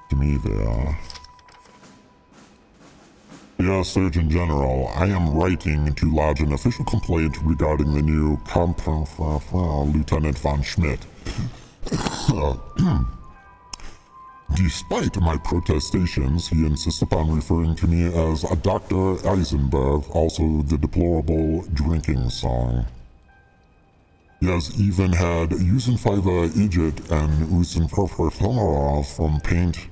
to me they are. Dear Surgeon General, I am writing to lodge an official complaint regarding the new Lieutenant von Schmidt. Despite my protestations, he insists upon referring to me as a Dr. Eisenberg, also the deplorable drinking song. He has even had Usenfiva Egypt and Usenfrofroflora from paint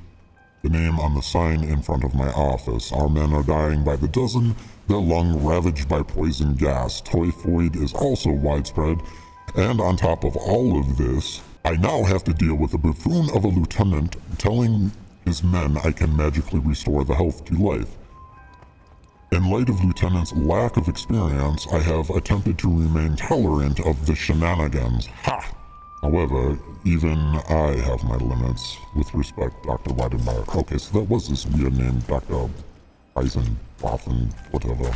the name on the sign in front of my office. Our men are dying by the dozen, their lung ravaged by poison gas. Typhoid is also widespread, and on top of all of this, I now have to deal with a buffoon of a lieutenant telling his men I can magically restore the health to life. In light of Lieutenant's lack of experience, I have attempted to remain tolerant of the shenanigans. Ha! However, even I have my limits. With respect, Dr. Weidenbach. Okay, so that was this weird name, Dr. Eisenwaffen, whatever.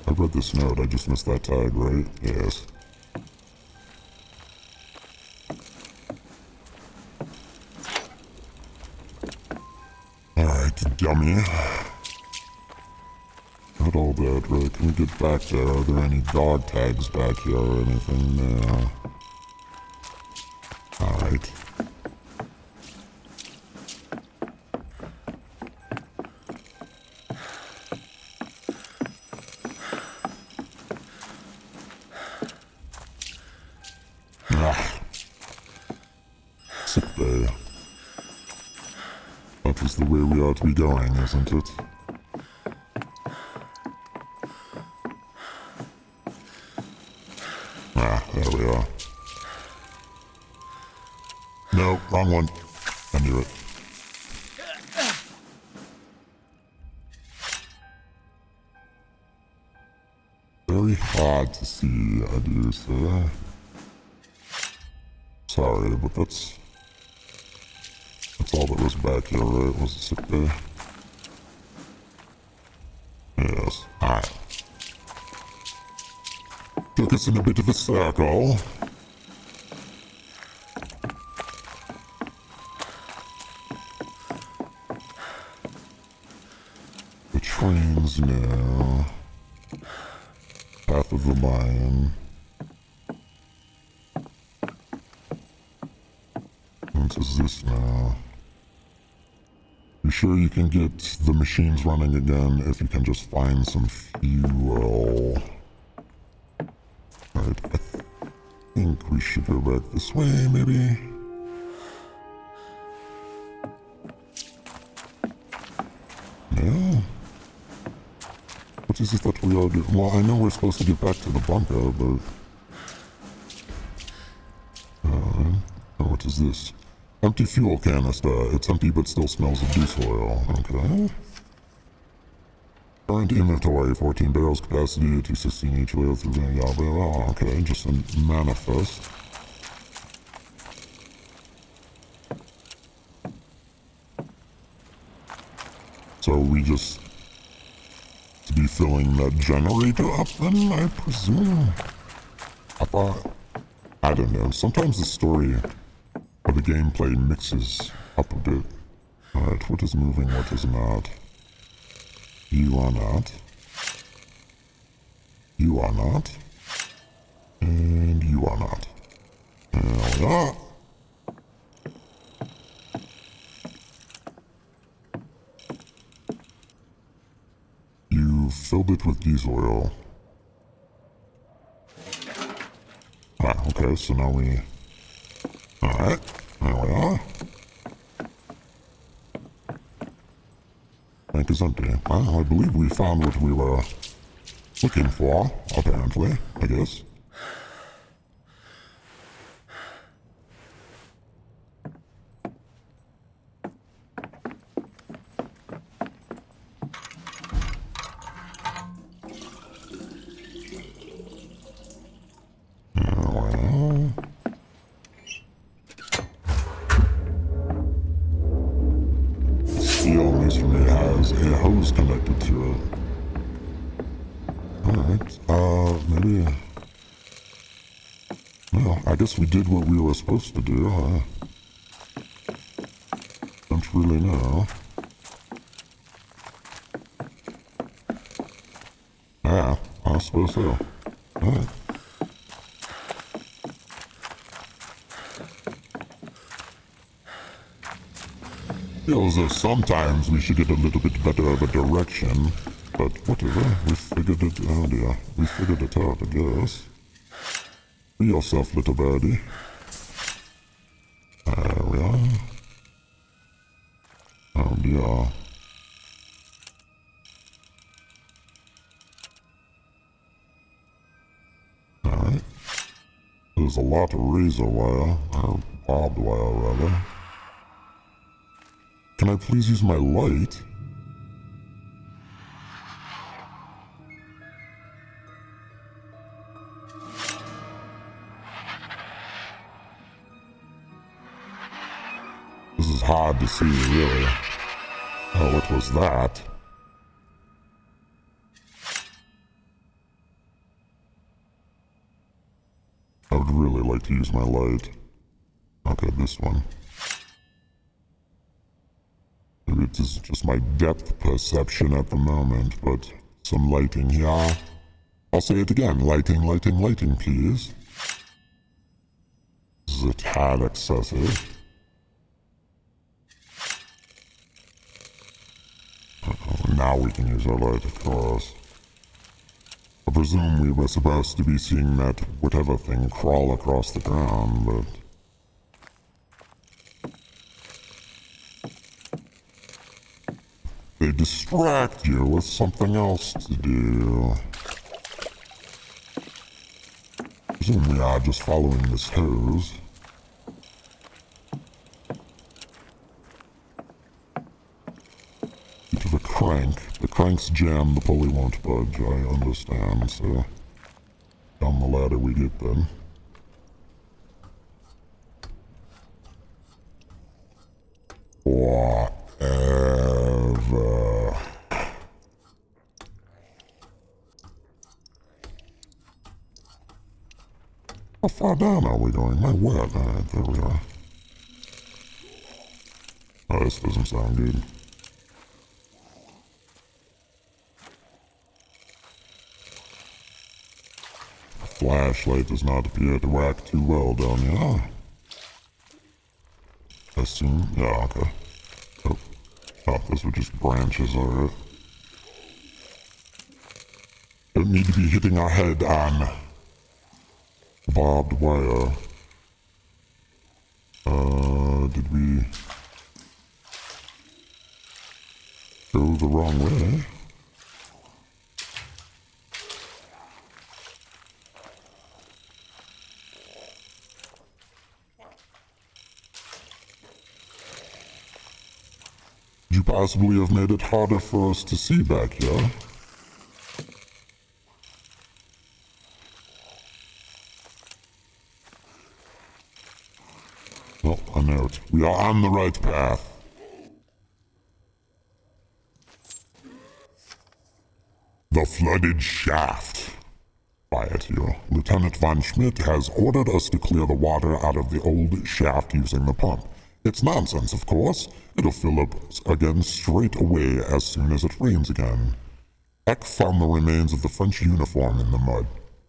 I read this note, I just missed that tag, right? Yes. Alright, dummy. Not all that, right? Can we get back there? Are there any dog tags back here or anything? No. Alright. Sick bay. That is the way we ought to be going, isn't it? There we are. No, wrong one. I knew it. Very hard to see, I do say. Sorry, but that's all that was back here, right? Was the sick bay? Yes. Alright. Took us in a bit of a circle. The trains now. Path of the Lion. What is this now? You sure you can get the machines running again if you can just find some fuel? Alright, I think we should go back this way, maybe? No? What is it that we are doing? Well, I know we're supposed to get back to the bunker, but... what is this? Empty fuel canister. It's empty but still smells of diesel oil. Okay. Current inventory, 14 barrels capacity, 216 each way through the yabba. Okay, just a manifest. So we just to be filling that generator up then, I presume? I don't know. Sometimes the story of the gameplay mixes up a bit. Alright, what is moving, what is not? You are not. You are not. And you are not. There we are. You filled it with diesel oil. Okay, so now we... Alright, there we are. Tank is empty. Well, I believe we found what we were looking for, apparently, I guess. Steel masonry has a hose connected to it. Alright, maybe... Well, I guess we did what we were supposed to do, huh? Don't really know. Yeah, I suppose so. Alright. Feels as though sometimes we should get a little bit better of a direction. But whatever, we figured it out, yeah. We figured it out, I guess. Be yourself, little birdie. There we are. Oh dear. Alright. There's a lot of razor wire, or barbed wire rather. Can I please use my light? This is hard to see, really. Oh, what was that? I would really like to use my light. Okay, this one. Maybe it is just my depth perception at the moment, but some lighting here. I'll say it again. Lighting, lighting, lighting, please. This is a tad excessive. Now we can use our light, of course. I presume we were supposed to be seeing that whatever thing crawl across the ground, but... they distract you with something else to do. I presume we are just following this hose. Due to the crank. The crank's jammed, the pulley won't budge, I understand, so... down the ladder we get then. Whatever. How far down are we going? My word. Alright, there we are. Oh, this doesn't sound good. The flashlight does not appear to act too well down here. I assume? Yeah, okay. Oh, those were just branches, alright. Don't need to be hitting our head on barbed wire. Did we go the wrong way? Could you possibly have made it harder for us to see back here? Well, a note. We are on the right path. The flooded shaft. Quiet here. Lieutenant von Schmidt has ordered us to clear the water out of the old shaft using the pump. It's nonsense, of course. It'll fill up again straight away as soon as it rains again. Eck found the remains of the French uniform in the mud.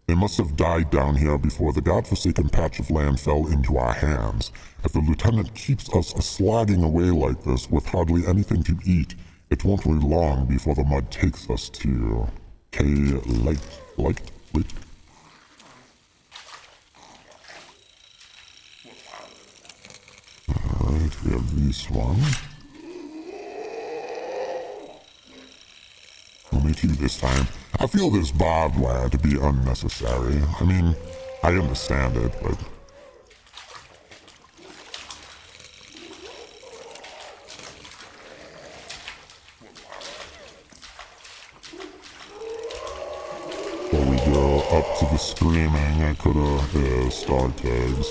They must have died down here before the godforsaken patch of land fell into our hands. If the lieutenant keeps us slogging away like this with hardly anything to eat, it won't be long before the mud takes us to Light. Alright, we have this one. Only two this time. I feel this barbed wire to be unnecessary. I mean, I understand it, but... before we go up to the screaming, I could've... star tags.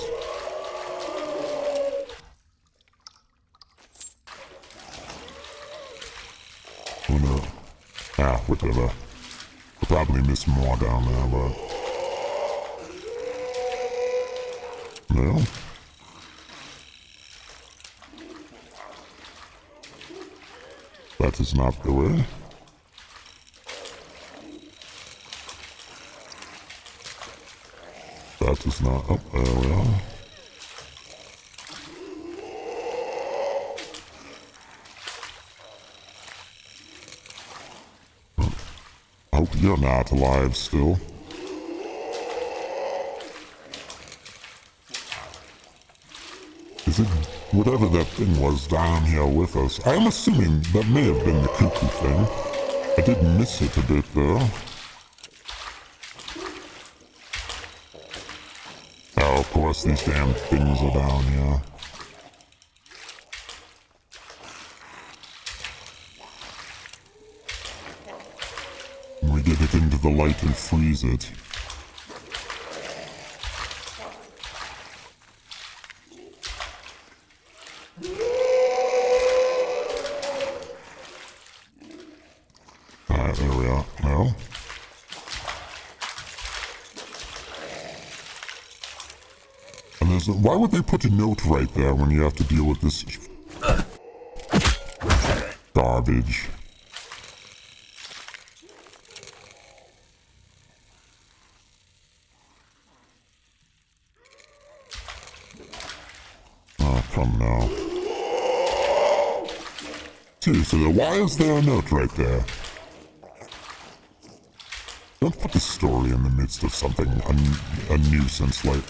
Oh no. Ah, whatever. I'll probably miss more down there, but... no? That is not the way. That is not... oh, there we are. You're not alive still. Is it whatever that thing was down here with us? I'm assuming that may have been the cuckoo thing. I did miss it a bit though. Oh, of course these damn things are down here. We get it into the light and freeze it. Alright, there we are. No. And there's why would they put a note right there when you have to deal with this garbage? Oh, come now. Seriously, why is there a note right there? Don't put the story in the midst of something, a nuisance like...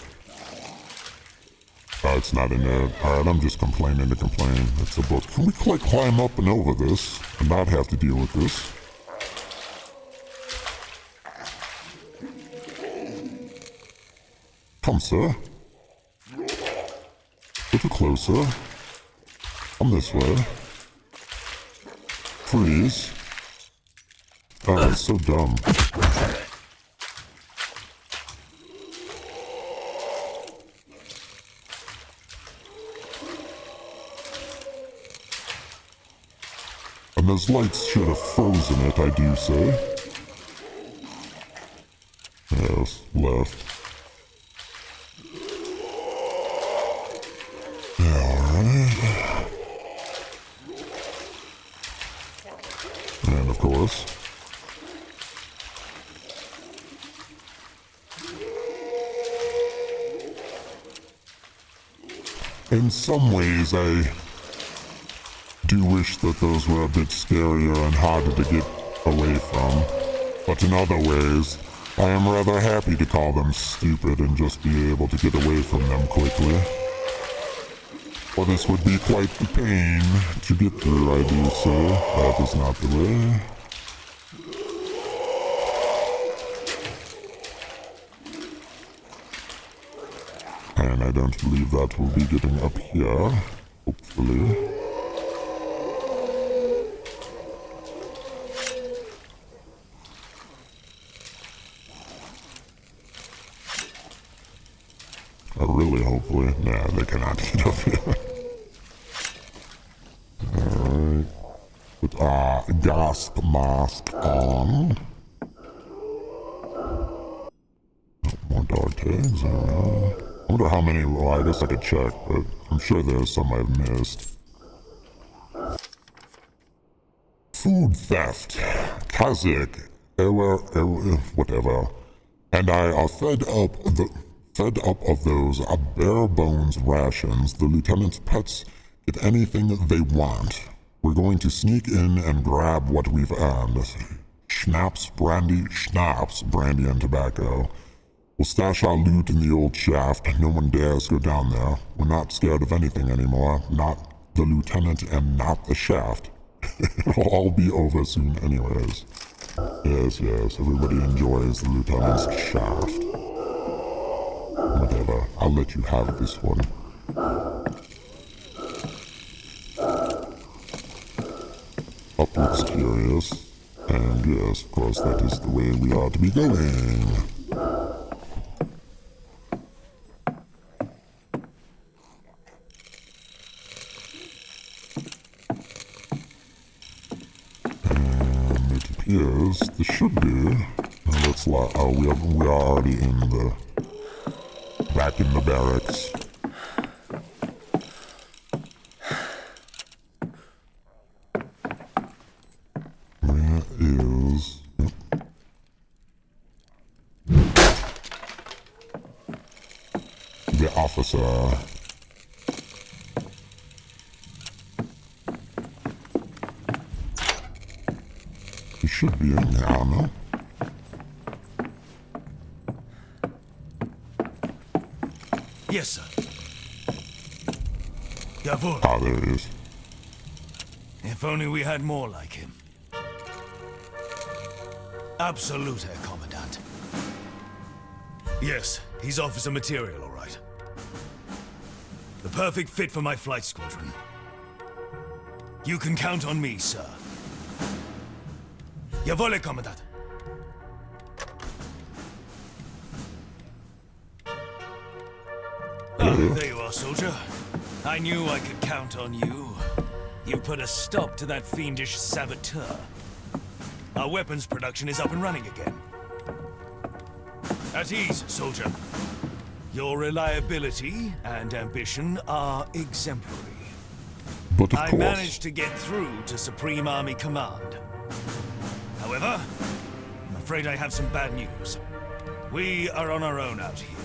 Oh, it's not a note. Alright, I'm just complaining to complain. It's a book. Can we, like, climb up and over this and not have to deal with this? Come, sir. A little closer. Come this way. Freeze. Oh, it's so dumb. And those lights should have frozen it, I do say. Yes, left. Alright. And of course. In some ways, I do wish that those were a bit scarier and harder to get away from. But in other ways, I am rather happy to call them stupid and just be able to get away from them quickly. For this would be quite the pain to get through, I do say. That is not the way. And I don't believe that will be getting up here, hopefully. Really, hopefully. Nah, they cannot get up here. Alright. Put gas mask on. More dog tags, I wonder how many, well, I guess I could check, but I'm sure there's some I've missed. Food theft. Kazakh. Whatever. And I are fed up of those bare bones rations. The lieutenant's pets get anything they want. We're going to sneak in and grab what we've earned. Schnapps, brandy and tobacco. We'll stash our loot in the old shaft. No one dares go down there. We're not scared of anything anymore. Not the lieutenant and not the shaft. It'll all be over soon anyways. Yes, everybody enjoys the lieutenant's shaft. Whatever, I'll let you have this one. Up looks curious. And yes, of course, that is the way we ought to be going. And it appears this should be. Let's we are already in the back in the barracks. Where is... the officer? He should be in here, no? Yes, sir. Jawohl. Ah, there he is. If only we had more like him. Absolute, Herr Commandant. Yes, he's officer material, all right. The perfect fit for my flight squadron. You can count on me, sir. Jawohl, Herr Commandant. Ah, there you are, soldier. I knew I could count on you. You put a stop to that fiendish saboteur. Our weapons production is up and running again. At ease, soldier. Your reliability and ambition are exemplary. But of I course. managed to get through to Supreme Army Command. However, I'm afraid I have some bad news. We are on our own out here.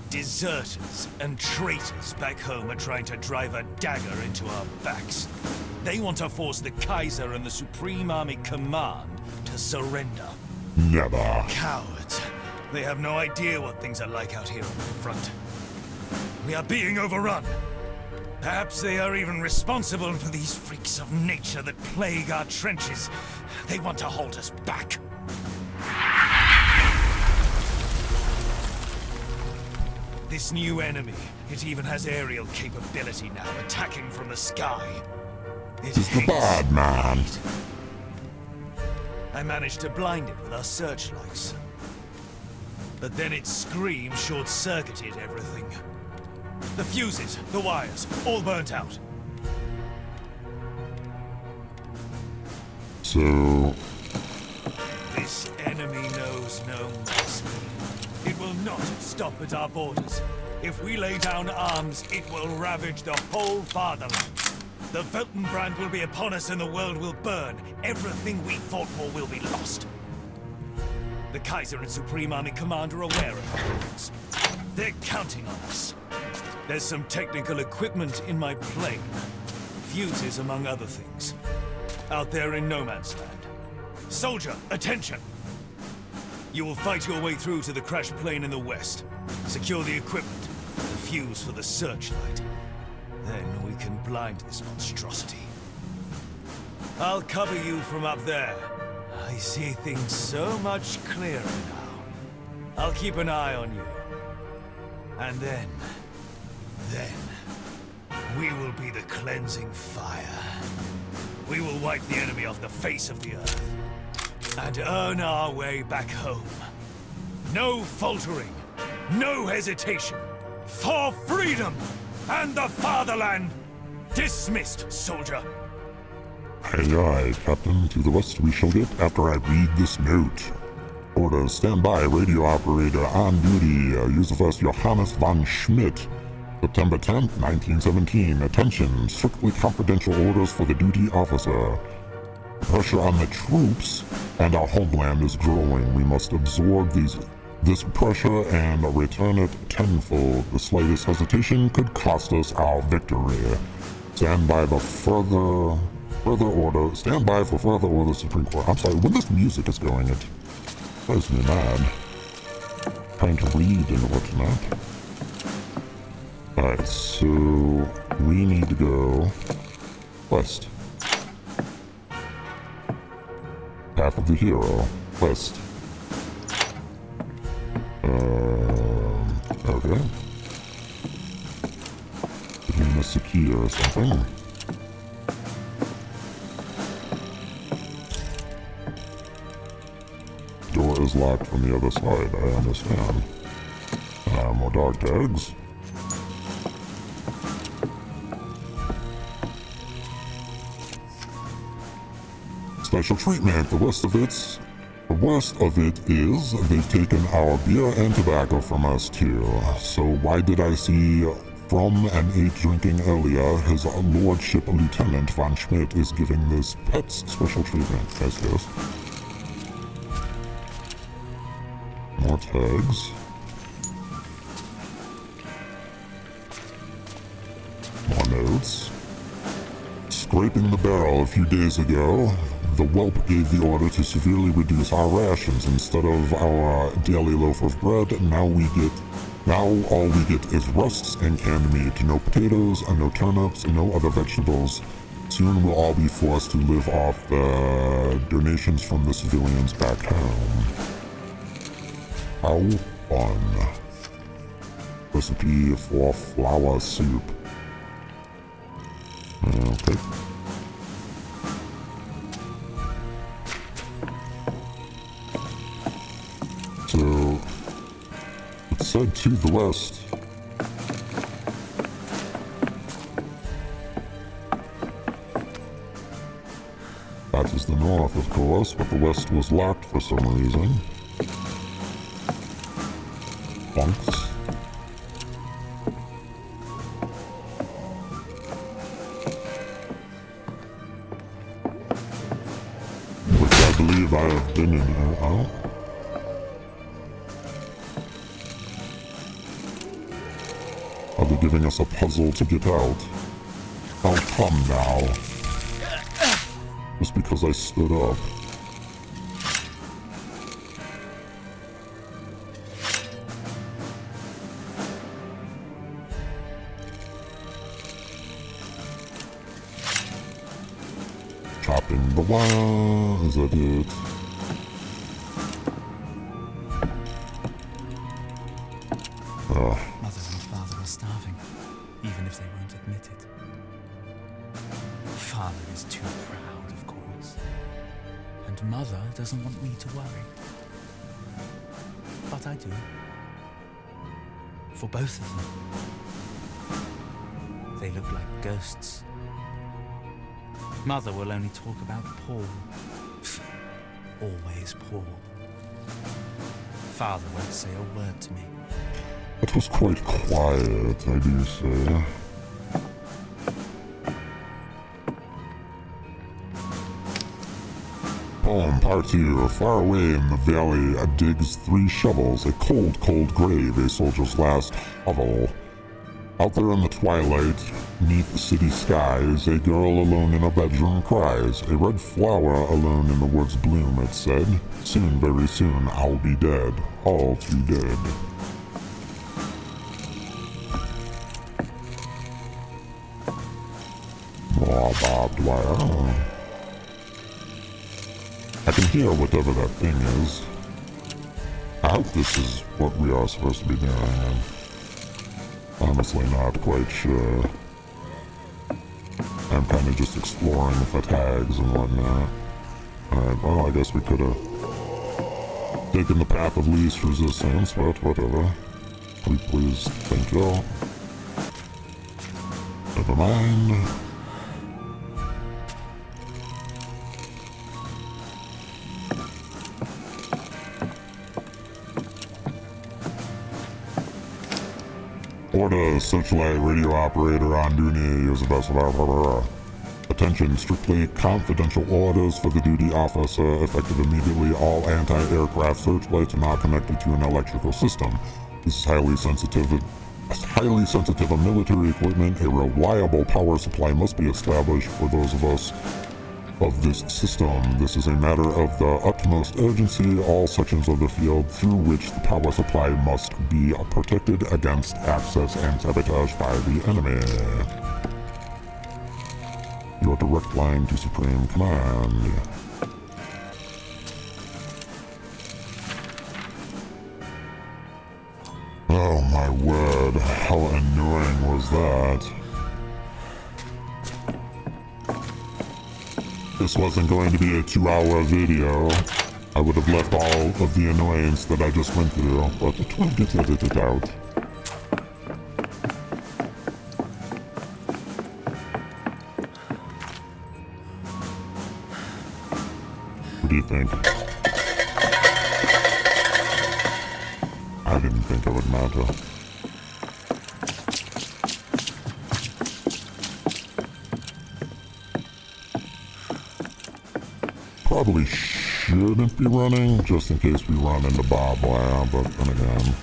Deserters and traitors back home are trying to drive a dagger into our backs. They want to force the Kaiser and the Supreme Army Command to surrender. Never. Cowards. They have no idea what things are like out here on the front. We are being overrun. Perhaps they are even responsible for these freaks of nature that plague our trenches. They want to hold us back. This new enemy, it even has aerial capability now, attacking from the sky. It It's the bad man. I managed to blind it with our searchlights. But then its scream short-circuited everything. The fuses, the wires, all burnt out. So, This enemy knows no mercy. It will not stop at our borders. If we lay down arms, it will ravage the whole fatherland. The Weltenbrand will be upon us and the world will burn. Everything we fought for will be lost. The Kaiser and Supreme Army Command are aware of our efforts. They're counting on us. There's some technical equipment in my plane. Fuses, among other things. Out there in no man's land. Soldier, attention! You will fight your way through to the crashed plane in the west. Secure the equipment, the fuse for the searchlight. Then we can blind this monstrosity. I'll cover you from up there. I see things so much clearer now. I'll keep an eye on you. And then, we will be the cleansing fire. We will wipe the enemy off the face of the earth. And earn our way back home. No faltering, no hesitation. For freedom and the fatherland. Dismissed, soldier. aye aye, Captain. To the west we shall get after I read this note. Orders, stand by, radio operator on duty. User first Johannes von Schmidt. September 10th, 1917. Attention, strictly confidential orders for the duty officer. Pressure on the troops and our homeland is growing. We must absorb this pressure and return it tenfold. The slightest hesitation could cost us our victory. Stand by for further order, Supreme Court. I'm sorry, when this music is going, it drives me mad. Trying to read and whatnot. Alright, so we need to go west. Path of the hero, west. Okay. Between the Saki or something. Door is locked from the other side, I understand. More dog tags. Special treatment. The worst of it is they've taken our beer and tobacco from us too. So why did I see from and ate drinking earlier? His Lordship Lieutenant von Schmidt is giving this pets special treatment, I guess. More tags. More notes. Scraping the barrel a few days ago. The whelp gave the order to severely reduce our rations. Instead of our daily loaf of bread, now we get Now all we get is rusts and canned meat, no potatoes, and no turnips, and no other vegetables. Soon we'll all be forced to live off the donations from the civilians back home. How fun. Recipe for flour soup. Okay. So, it said to the west. That is the north, of course, but the west was locked for some reason. Bunks. Which I believe I have been in here. Oh. Are they giving us a puzzle to get out? Oh, come now. Just because I stood up. Chopping the wire, is that it? Mother and father are starving, even if they won't admit it. Father is too proud, of course. And mother doesn't want me to worry. But I do. For both of them. They look like ghosts. Mother will only talk about Paul. Always Paul. Father won't say a word to me. It was quite quiet, I do say. Poem Part 2. Far away in the valley digs 3 shovels, a cold, cold grave, a soldier's last hovel. Out there in the twilight, neath the city skies, a girl alone in a bedroom cries. A red flower alone in the woods bloom, it said. Soon, very soon, I'll be dead, all too dead. More barbed wire. I can hear whatever that thing is. I hope this is what we are supposed to be doing. I'm honestly not quite sure. I'm kind of just exploring for tags and whatnot. Alright, well, I guess we could have taken the path of least resistance, but whatever. Please, thank you. Never mind. Order, searchlight radio operator on duty. Use the best of our attention. Strictly confidential orders for the duty officer. Effective immediately. All anti-aircraft searchlights are not connected to an electrical system. This is highly sensitive of military equipment. A reliable power supply must be established for those of us of this system. This is a matter of the utmost urgency. All sections of the field through which the power supply must be protected against access and sabotage by the enemy. Your direct line to Supreme Command. Oh my word, how annoying was that? This wasn't going to be a 2-hour video. I would have left all of the annoyance that I just went through, but it will get edited out. What do you think? I didn't think it would matter. Probably shouldn't be running, just in case we run into barbed wire, but then again.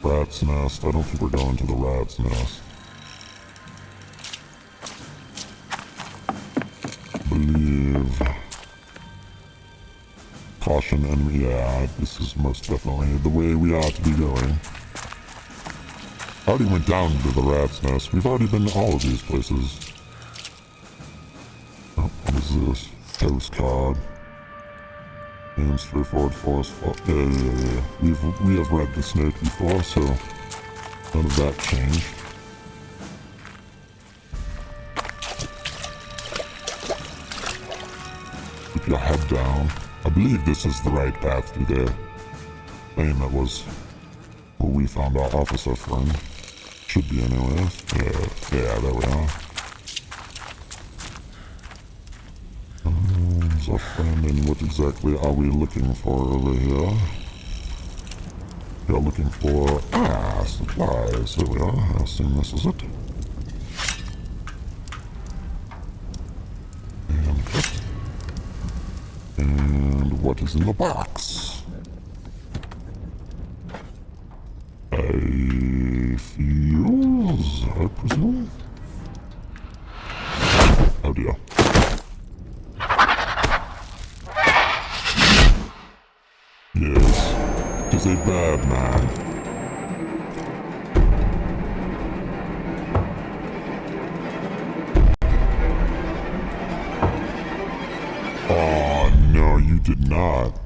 Rat's nest. I don't think we're going to the rat's nest. Believe. Caution enemy. Yeah, this is most definitely the way we ought to be going. I already went down to the rat's nest. We've already been to all of these places. Oh, what is this? Postcard. And straightforward forest. Yeah. We have read the snake before, so none of that changed. Keep your head down. I believe this is the right path through there. Lane that was where we found our officer friend. Should be anyways. Yeah, there we are. There's our friend, and what exactly are we looking for over here? We are looking for, supplies. There we are. I assume this is it. And cut. And what is in the box? A fuse, I presume? Oh dear. Yes, it is a bad man. Oh no, you did not.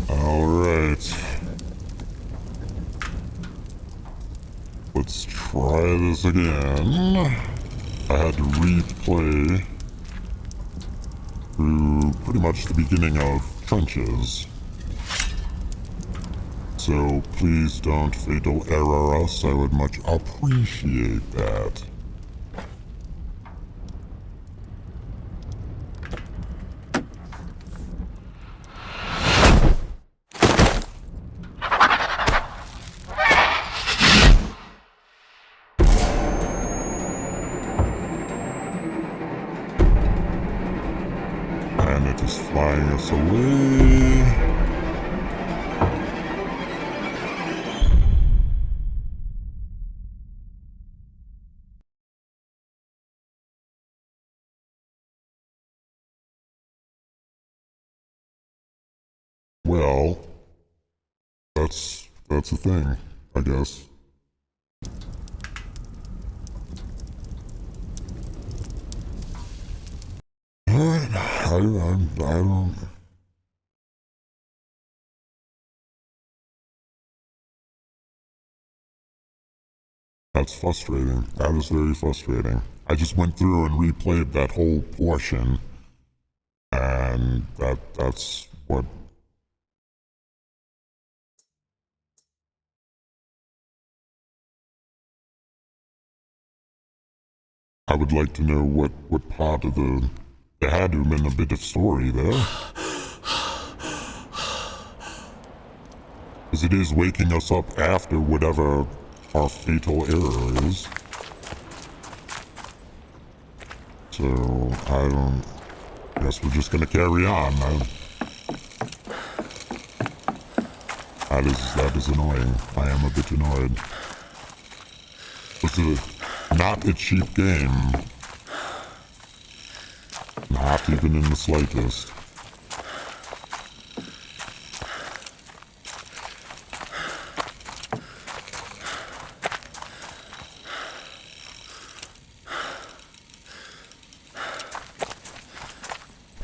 Alright. Let's try this again. I had to replay through pretty much the beginning of Trenches. So please don't fatal error us, I would much appreciate that. And it is flying us away. Well, that's the thing, I guess. Alright, I don't... That's frustrating. That is very frustrating. I just went through and replayed that whole portion, and that's what... I would like to know what part of the... There had to have been a bit of story there. Because it is waking us up after whatever our fatal error is. So, I don't... Guess we're just gonna carry on. That is annoying. I am a bit annoyed. This is not a cheap game. Not even in the slightest.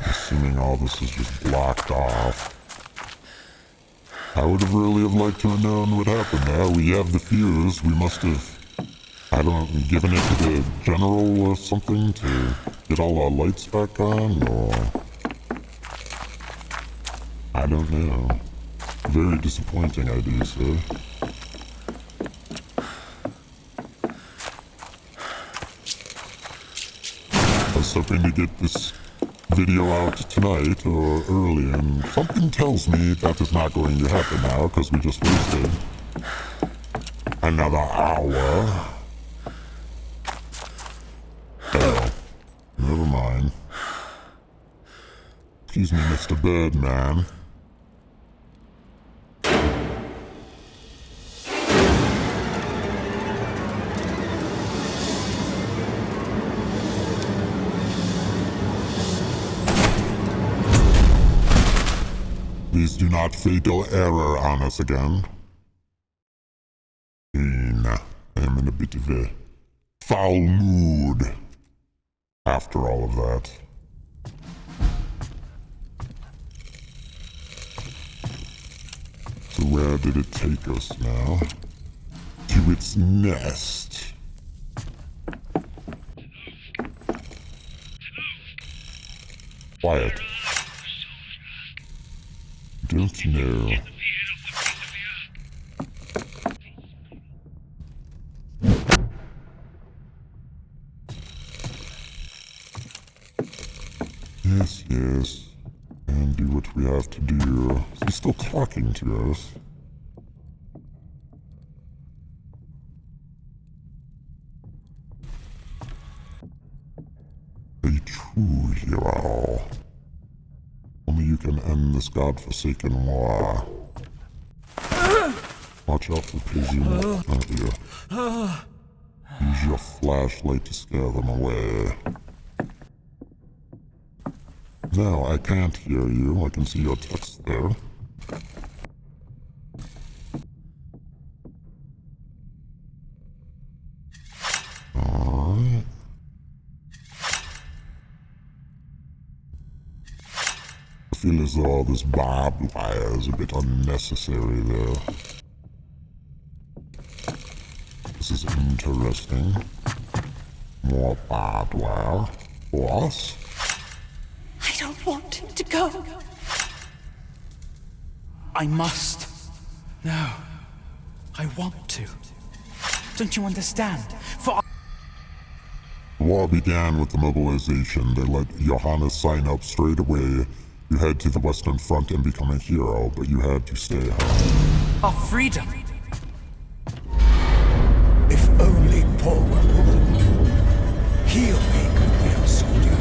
Assuming all this is just blocked off. I would have really liked to have known what happened there. We have the fuse. We must have, I don't know, given it to the general or something to get all our lights back on, or... I don't know. Very disappointing, I do say. I was hoping to get this video out tonight or early, and something tells me that is not going to happen now, because we just wasted another hour. Oh, never mind. Excuse me, Mr. Birdman. Please do not fatal error on us again. I am in a bit of a foul mood after all of that. So where did it take us now? To its nest. Quiet. Don't know. Yes. And do what we have to do. He's still talking to us. A true hero. Only you can end this godforsaken war. Watch out for Pigeon. Use your flashlight to scare them away. No, I can't hear you. I can see your text there. Alright. I feel as though this barbed wire is a bit unnecessary there. This is interesting. More barbed wire. Boss? I don't want him to go. I must. No. I want to. Don't you understand? For The war began with the mobilization. They let Johannes sign up straight away. You head to the Western Front and become a hero, but you had to stay home. our freedom. If only Paul were born, he'll make a real soldier.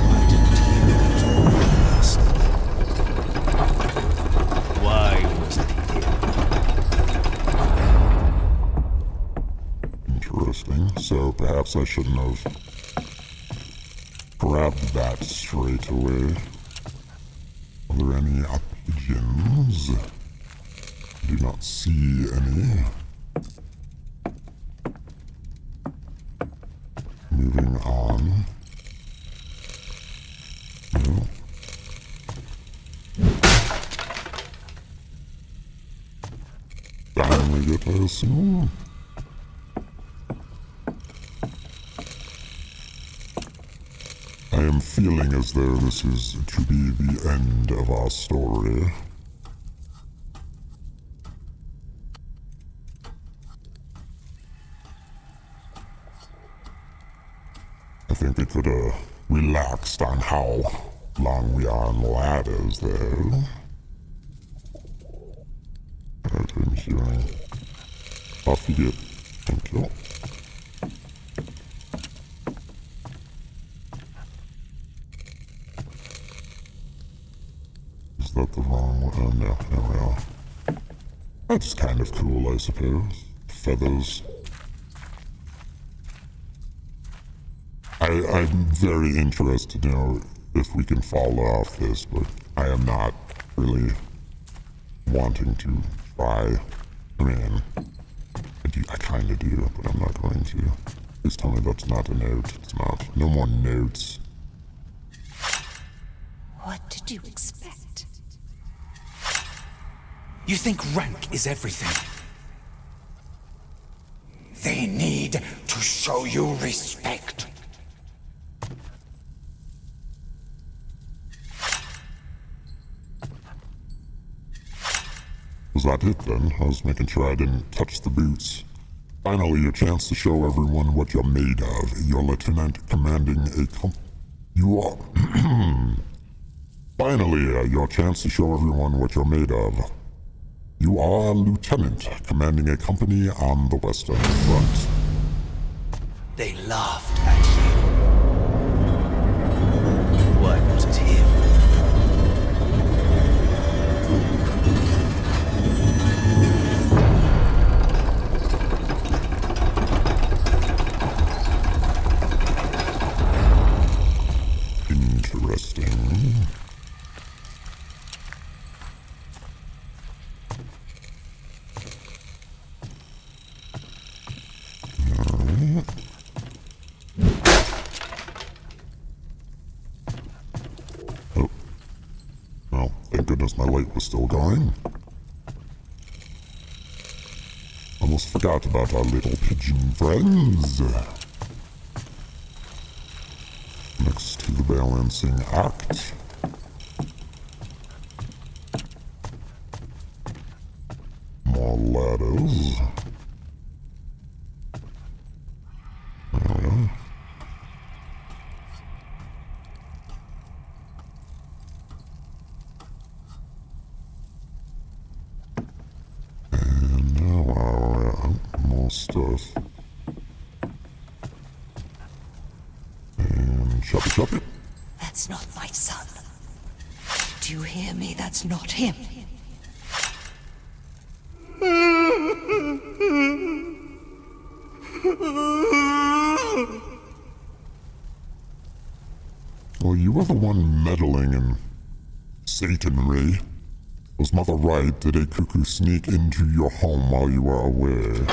Why didn't you go to war first? Why wasn't he here? Interesting. So perhaps I shouldn't have grabbed that straight away. Are there any pigeons? I do not see any. Moving on. No. Finally get I assume. I am feeling as though this is to be the end of our story. I think they could have relaxed on how long we are on ladders, though. Alright, I'm hearing. Off you get. Thank you. Is that the wrong one? Oh, no, there we are. That's kind of cool, I suppose. Feathers. I'm very interested to know if we can follow off this, but I am not really wanting to try. I mean, I kind of do, but I'm not going to. Please tell me that's not a note. It's not. No more notes. What did you expect? You think rank is everything? They need to show you respect. Was that it then? I was making sure I didn't touch the boots. Finally, your chance to show everyone what you're made of. You're lieutenant commanding a You are... Finally, your chance to show everyone what you're made of. You are a lieutenant commanding a company on the Western Front. They laughed at you. Why not at him? Interesting. light was still going. Almost forgot about our little pigeon friends. Next to the balancing act. More ladders. There we go. And now more stuff. And chop it. That's not my son. Do you hear me? That's not him. Well, you were the one meddling in Satanry. Was Mother right? Did a cuckoo sneak into your home while you were away?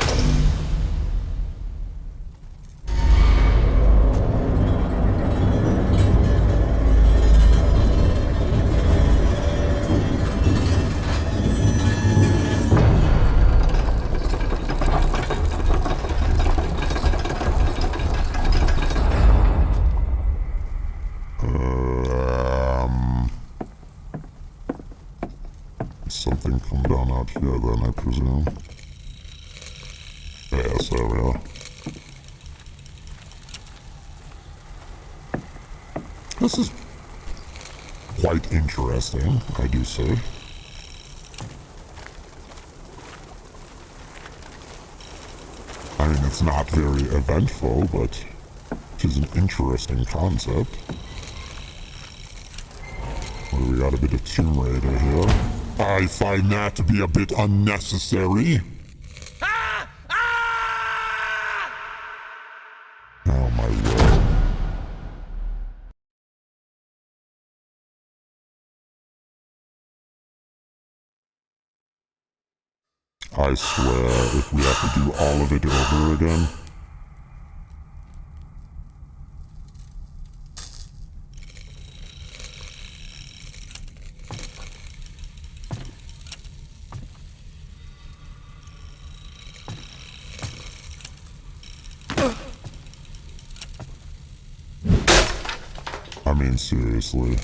Something come down out here then, I presume. Yes, there we are. This is quite interesting, I do say. I mean, it's not very eventful, but it is an interesting concept. What do we got? A bit of Tomb Raider here. I find that to be a bit unnecessary. Oh my word. I swear, if we have to do all of it over again. I mean, seriously.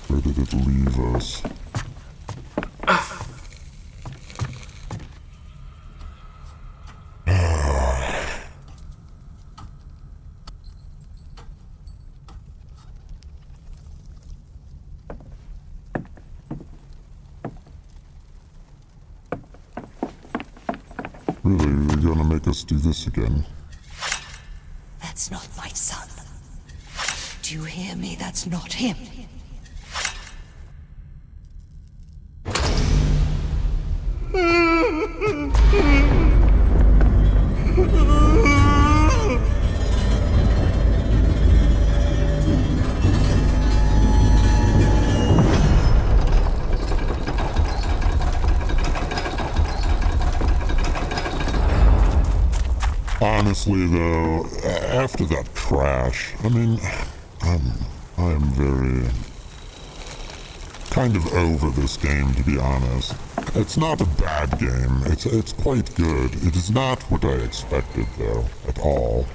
Where did it leave us? Really, you're gonna make us do this again? That's not my son. Do you hear me? That's not him. Honestly, though, after that crash, I mean, I am very kind of over this game, to be honest. It's not a bad game. It's quite good. It is not what I expected, though, at all.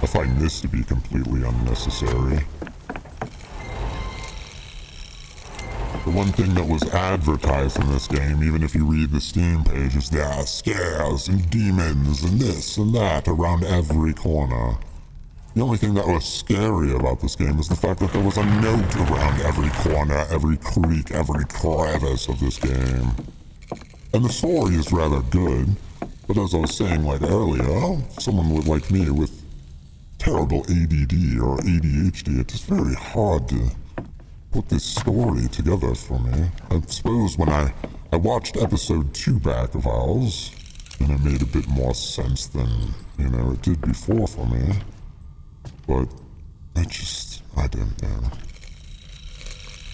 I find this to be completely unnecessary. The one thing that was advertised in this game, even if you read the Steam page, is there are scares and demons and this and that around every corner. The only thing that was scary about this game is the fact that there was a note around every corner, every creek, every crevice of this game. And the story is rather good, but as I was saying like earlier, someone like me with terrible ADD or ADHD, it is very hard to put this story together for me. I suppose when I watched episode 2 back of ours, and it made a bit more sense than, it did before for me. But I don't know.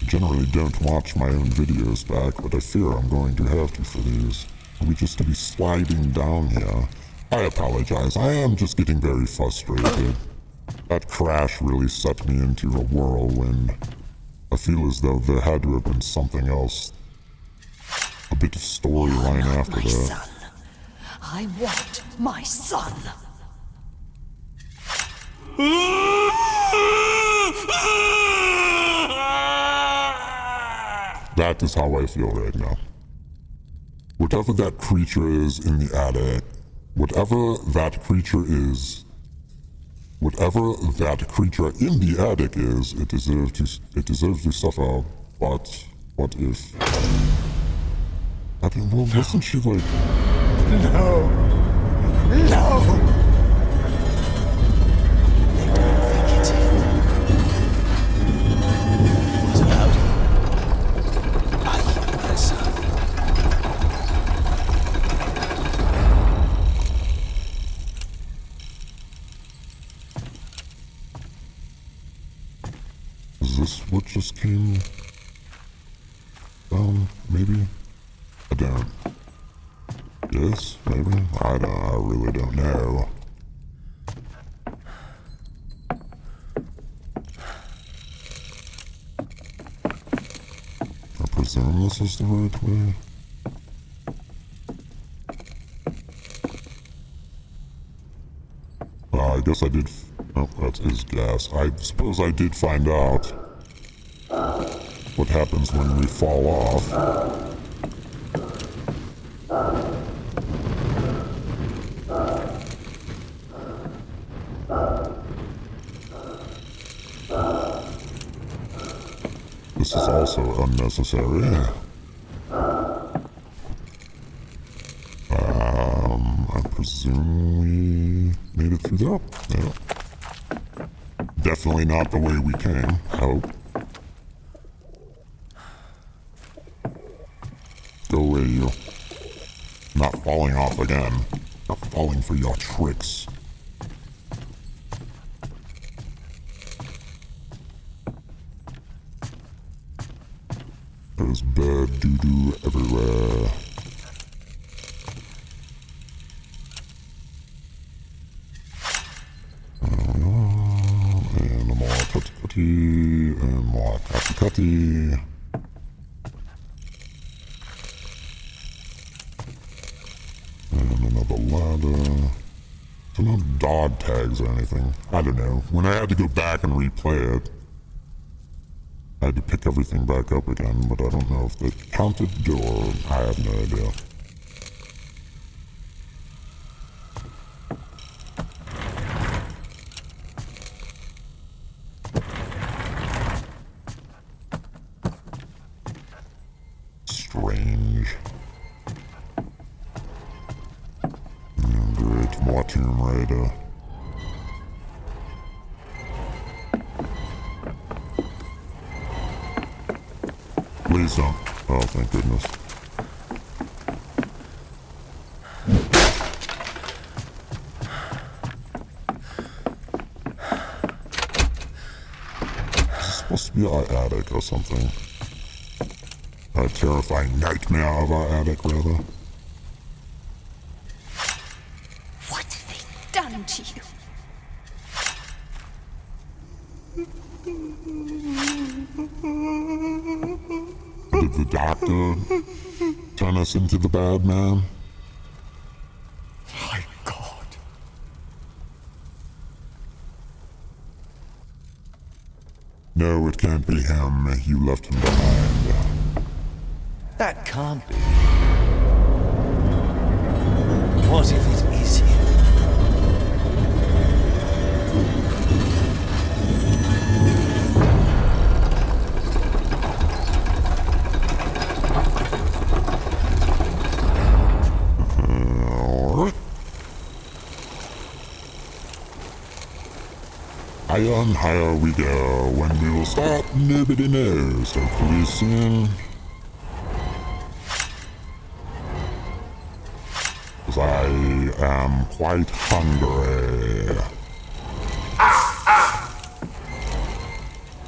I generally don't watch my own videos back, but I fear I'm going to have to for these. Are we just to be sliding down here? I apologize, I am just getting very frustrated. That crash really set me into a whirlwind. I feel as though there had to have been something else. A bit of storyline after my that. son. I want my son. That is how I feel right now. Whatever that creature is in the attic, whatever that creature in the attic is, it deserves to suffer. But what if? I mean, well, wasn't she like? No! No! They don't think it's him. What about him? Are you their son? Is this what just came down? Maybe? I don't. Yes, maybe? I really don't know. I presume this is the right way. I guess I did. Oh, that's his gas. I suppose I did find out what happens when we fall off. This is also unnecessary. I presume we made it through that. Yeah. Definitely not the way we came. Hope. Go away, you. Not falling off again. Not falling for your tricks. There's bad doo-doo everywhere. And more cutty-cutty, and more cutty-cutty. And another ladder. So no dog tags or anything. I don't know. When I had to go back and replay it, I had to pick everything back up again, but I don't know if they counted or I have no idea. Strange. Oh, great, more Tomb Raider. Please don't. Oh, thank goodness. Is this supposed to be our attic or something? A terrifying nightmare of our attic, rather. What have they done to you? Did the doctor turn us into the bad man? My God. No, it can't be him. You left him behind. That can't be. What if it is him? Higher and higher we go. When we will start, nobody knows. Hopefully soon. Because I am quite hungry.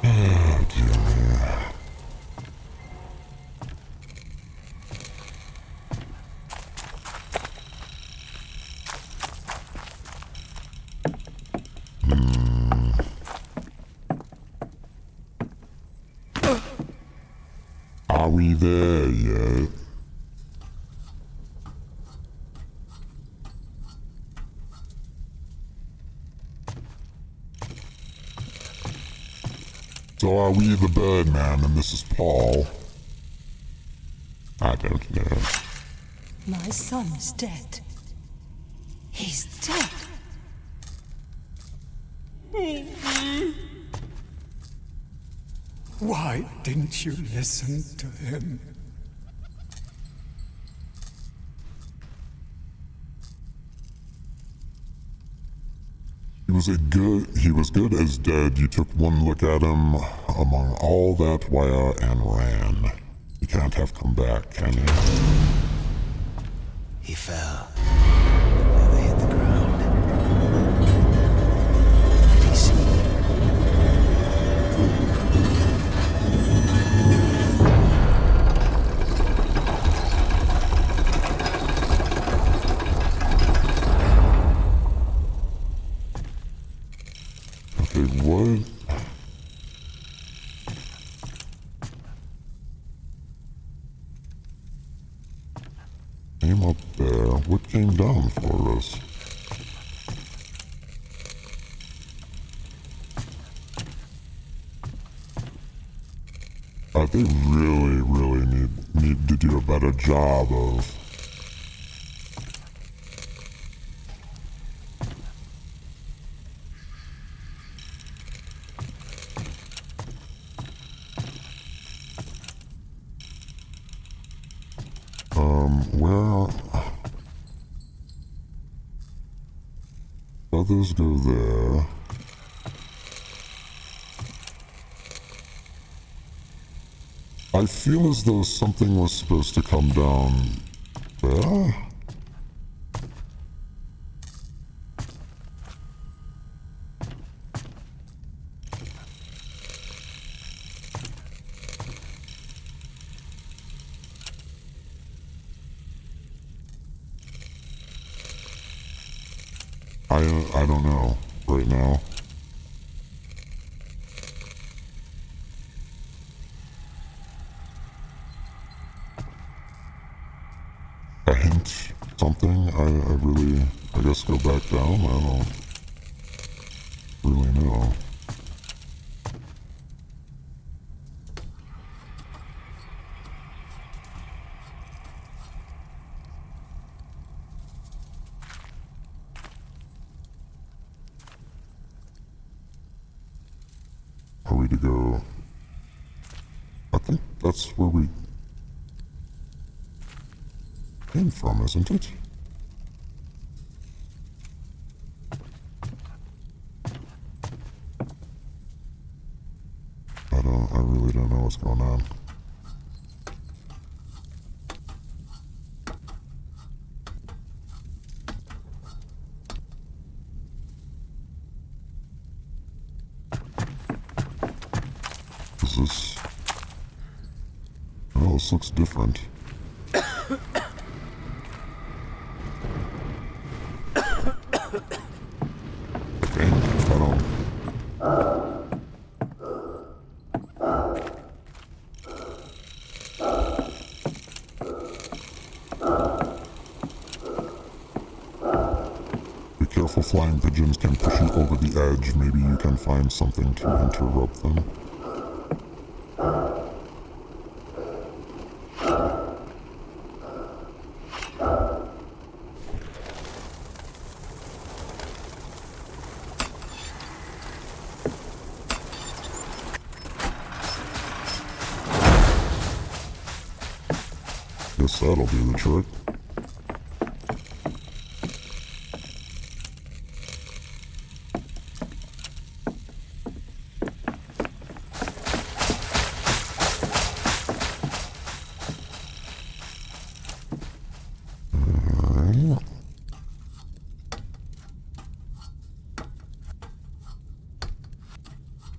Oh, dear me. Are we there yet? So are we the Birdman and this is Paul? I don't know. My son's dead. He's dead. Why didn't you listen to him? He was good as dead. You took one look at him among all that wire and ran. You can't have come back, can you? He fell. Never hit the ground. Did he see? Okay, what? Came up there. What came down for us? They really need to do a better job of where others go there. I feel as though something was supposed to come down there. I don't know right now. A hint, something. I guess go back down. I don't really know. Are we to go? I think that's where we came from, isn't it? I really don't know what's going on. Is this... Oh, this looks different. Be careful, flying pigeons can push you over the edge. Maybe you can find something to interrupt them. Guess that'll do the trick.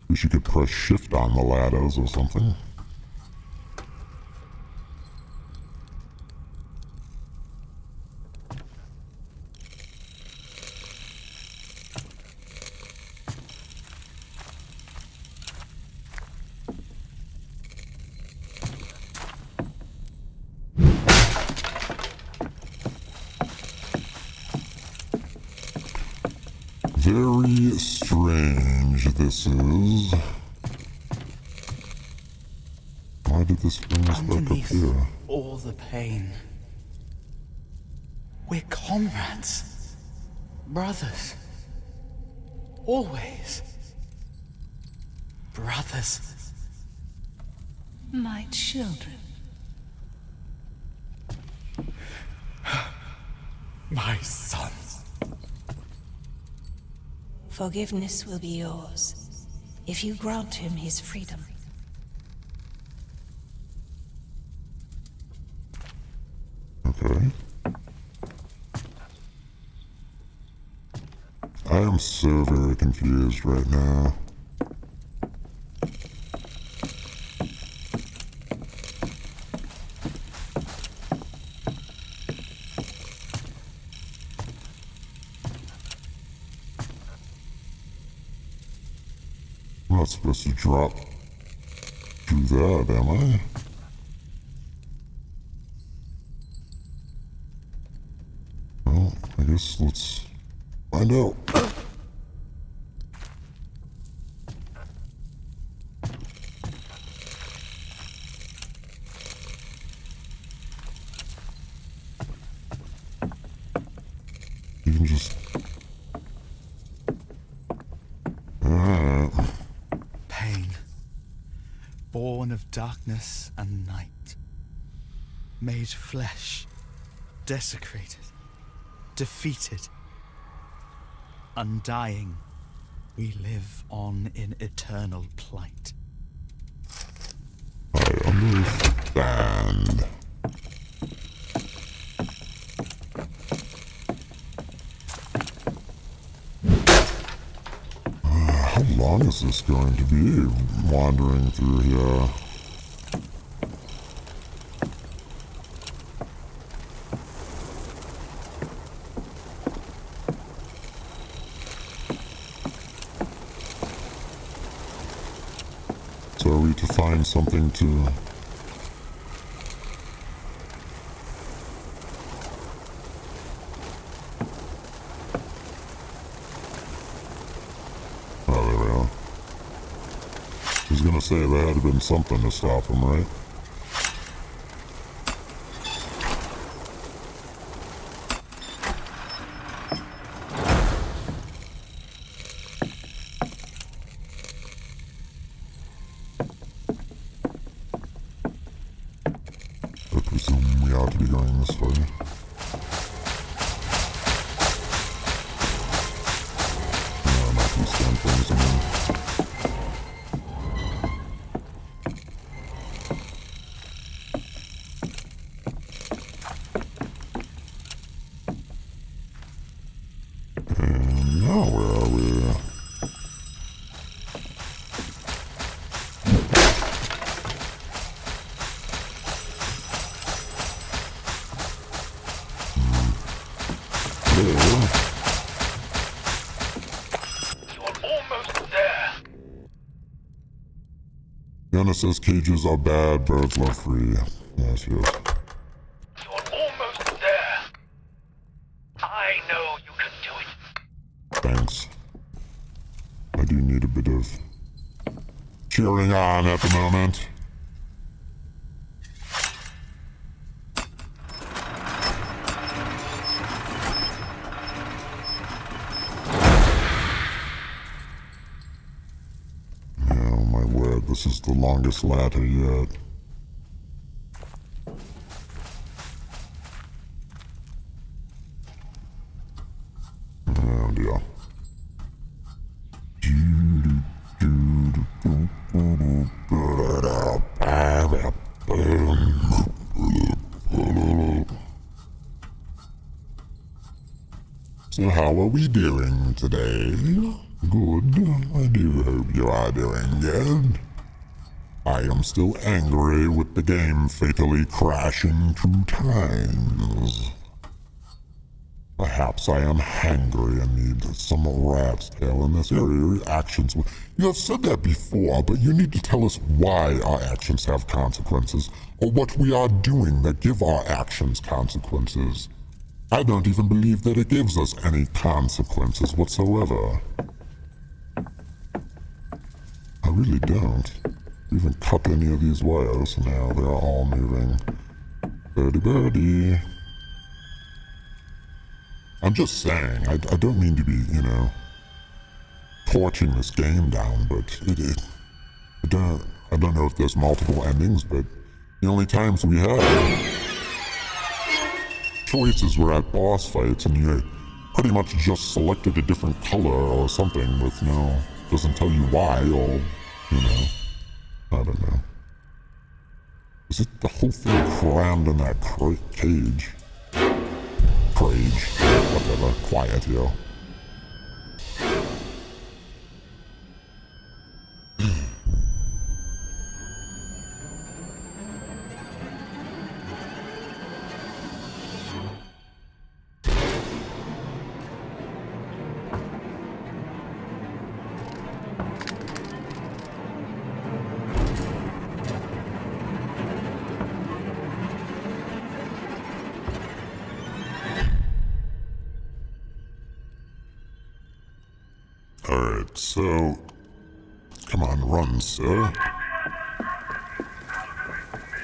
Wish you could press shift on the ladders or something. Very strange this is. Why did this bring us back up Underneath here? all the pain, we're comrades. Brothers. Always. Brothers. My children. My sons. Forgiveness will be yours if you grant him his freedom. Okay. I am so very confused right now. I'm not supposed to drop through that, am I? Well, I guess let's find out. You can just... Alright. Pain. Born of darkness and night. Made flesh. Desecrated. Defeated. Undying. We live on in eternal plight. I understand. How long is this going to be wandering through here? So are we to find something to... Oh, there we are. I was gonna say there had been something to stop him, right? I presume we ought to be going this way. No, not these damn things again. And now where are we? There. You're almost there. Genesis cages are bad, birds love free. Yes, yes. You're almost there. I know you can do it. Thanks. I do need a bit of cheering on at the moment. Oh my word, this is the longest ladder yet. Oh dear. So how are we doing today? Good. I do hope you are doing good. I am still angry with the game fatally crashing 2 times. Perhaps I am hangry and need some rat's tail in this area. Your actions... You have said that before, but you need to tell us why our actions have consequences, or what we are doing that give our actions consequences. I don't even believe that it gives us any consequences whatsoever. I really don't. Even cut any of these wires now, they're all moving. Birdie birdie. I'm just saying, I don't mean to be, torching this game down, but I don't know if there's multiple endings, but the only times we had choices were at boss fights, and you pretty much just selected a different color or something with doesn't tell you why, or, I don't know. Is it the whole thing crammed in that cage? Crage, whatever, quiet here. Alright, so... Come on, run, sir.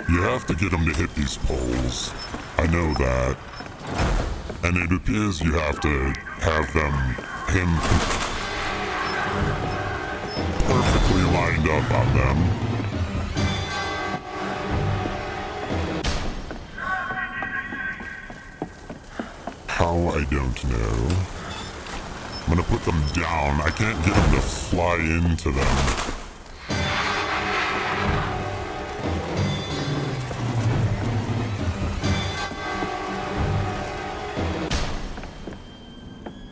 You have to get him to hit these poles. I know that. And it appears you have to have him perfectly lined up on them. How, I don't know. I'm gonna put them down. I can't get them to fly into them.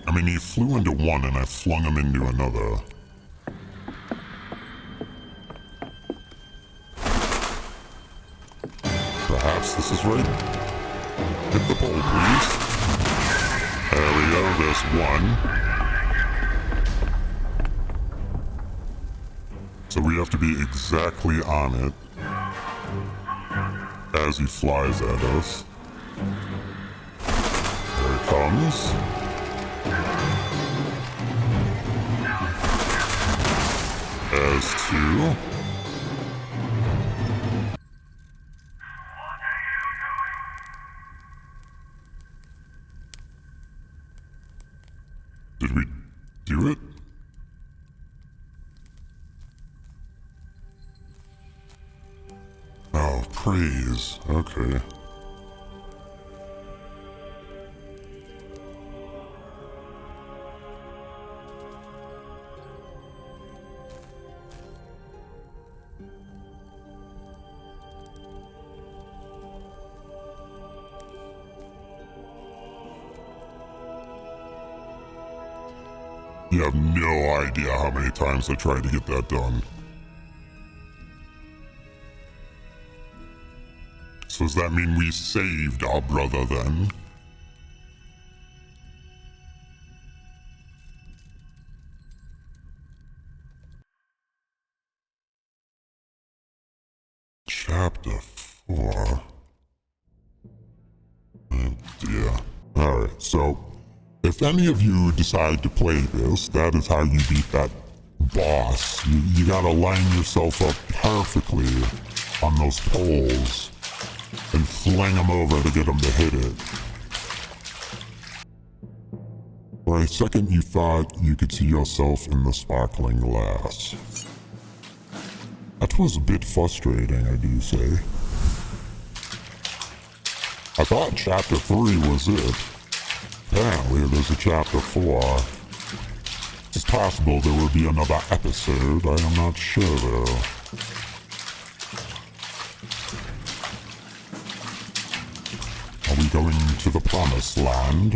I mean, he flew into one and I flung him into another. Perhaps this is right. Hit the pole, please. There we go, there's one. So we have to be exactly on it as he flies at us. There it comes. As two. Did we do it? Oh, praise. Okay. You have no idea how many times I tried to get that done. So does that mean we saved our brother then? Chapter 4. Oh dear. Alright, so if any of you decide to play this, that is how you beat that boss. You gotta line yourself up perfectly on those poles and fling them over to get them to hit it. For a second you thought you could see yourself in the sparkling glass. That was a bit frustrating, I do say. I thought Chapter 3 was it. Apparently there's a Chapter 4. It's possible there will be another episode, I am not sure though. Are we going to the promised land?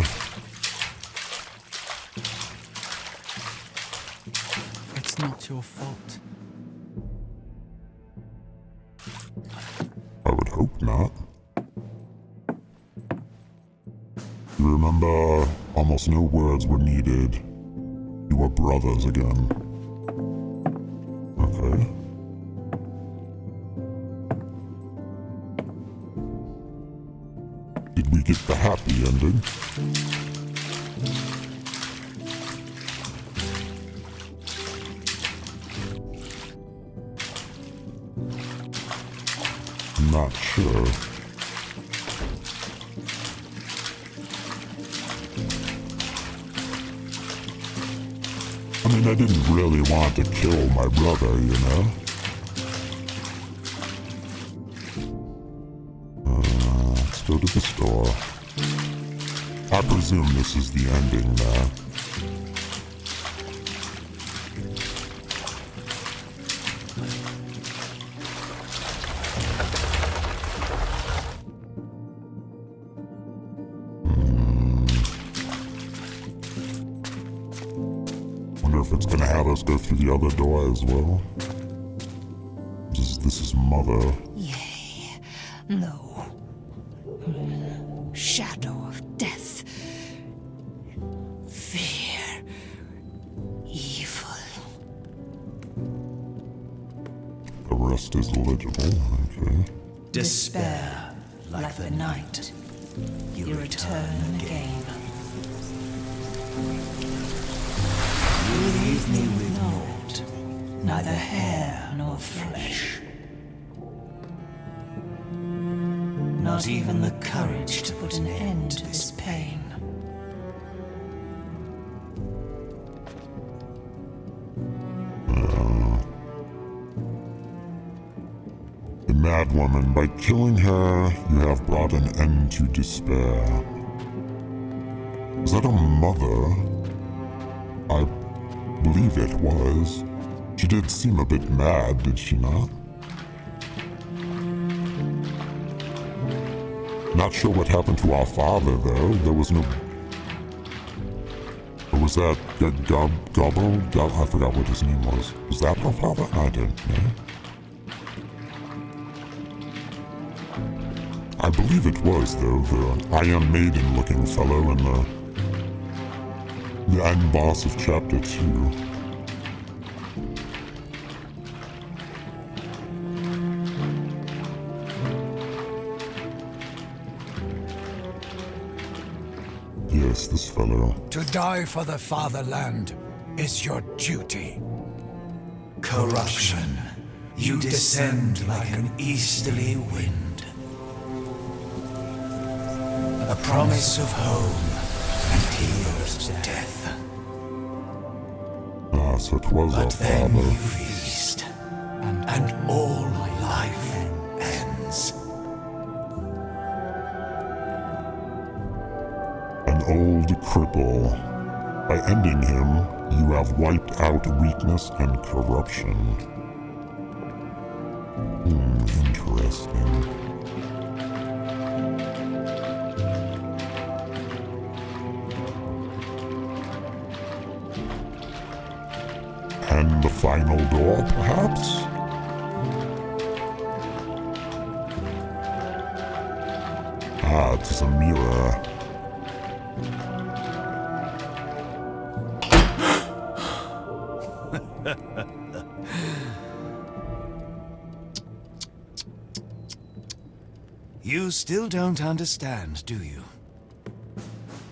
It's not your fault. I would hope not. You remember, almost no words were needed. You were brothers again. Okay. Did we get the happy ending. Not sure. I mean, I didn't really want to kill my brother, you know? Let's go to the store. I presume this is the ending now. Wonder if it's gonna have us go through the other door as well. This is Mother. Yea, no. Shadow of death. Fear. Evil. The rest is legible, okay. Despair, like the night, you return again. You leave me with naught, neither hair nor flesh. Not even the courage to put an end to this pain. The mad woman, by killing her, you have brought an end to despair. Is that a mother? I believe it was. She did seem a bit mad, did she not? Not sure what happened to our father, though. There was no... Or was that Gobbo? I forgot what his name was. Was that our father? I don't know. I believe it was, though, the Iron Maiden-looking fellow and the end boss of Chapter 2. Yes, this fellow. To die for the fatherland is your duty. Corruption, you descend like an easterly wind. A promise of home and here's death. Ah, so it was our But then father. you feast, and all life ends. An old cripple. By ending him, you have wiped out weakness and corruption. Interesting. And the final door, perhaps? Ah, it's a mirror. You still don't understand, do you?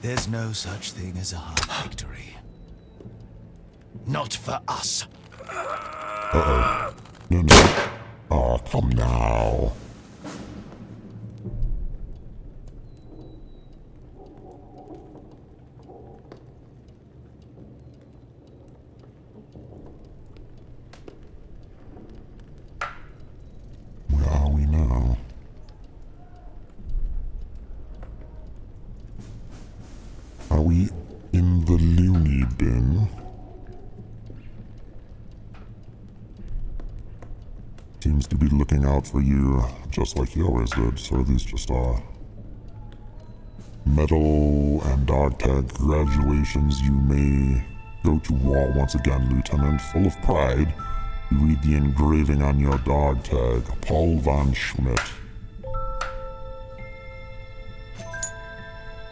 There's no such thing as a half victory. Not for us. Uh-oh. No. Oh, come now. Where are we now? Are we in the loony bin? Seems to be looking out for you, just like he always did. So these just are medal and dog tag congratulations. You may go to war once again, Lieutenant. Full of pride, you read the engraving on your dog tag, Paul von Schmidt.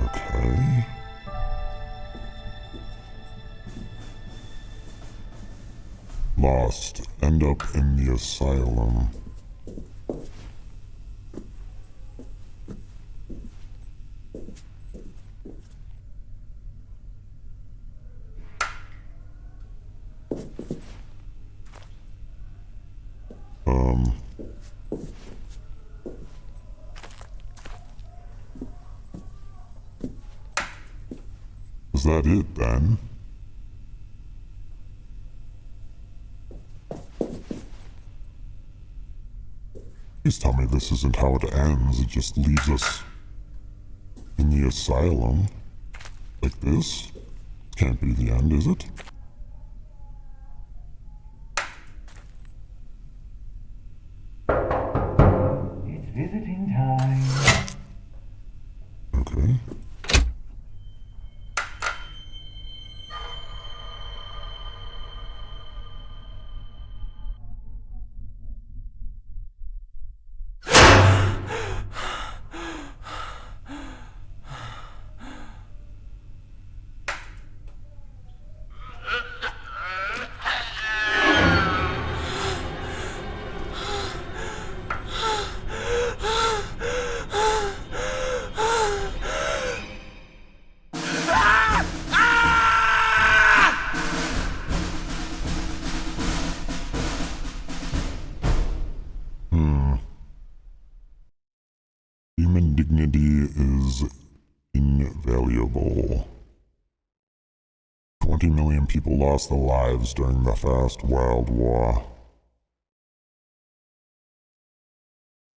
Okay. Lost. End up in the asylum. that it then? Please tell me this isn't how it ends. It just leaves us in the asylum. Like this? Can't be the end, is it? It's visiting time. Okay. Human dignity is invaluable. 20 million people lost their lives during the First World War.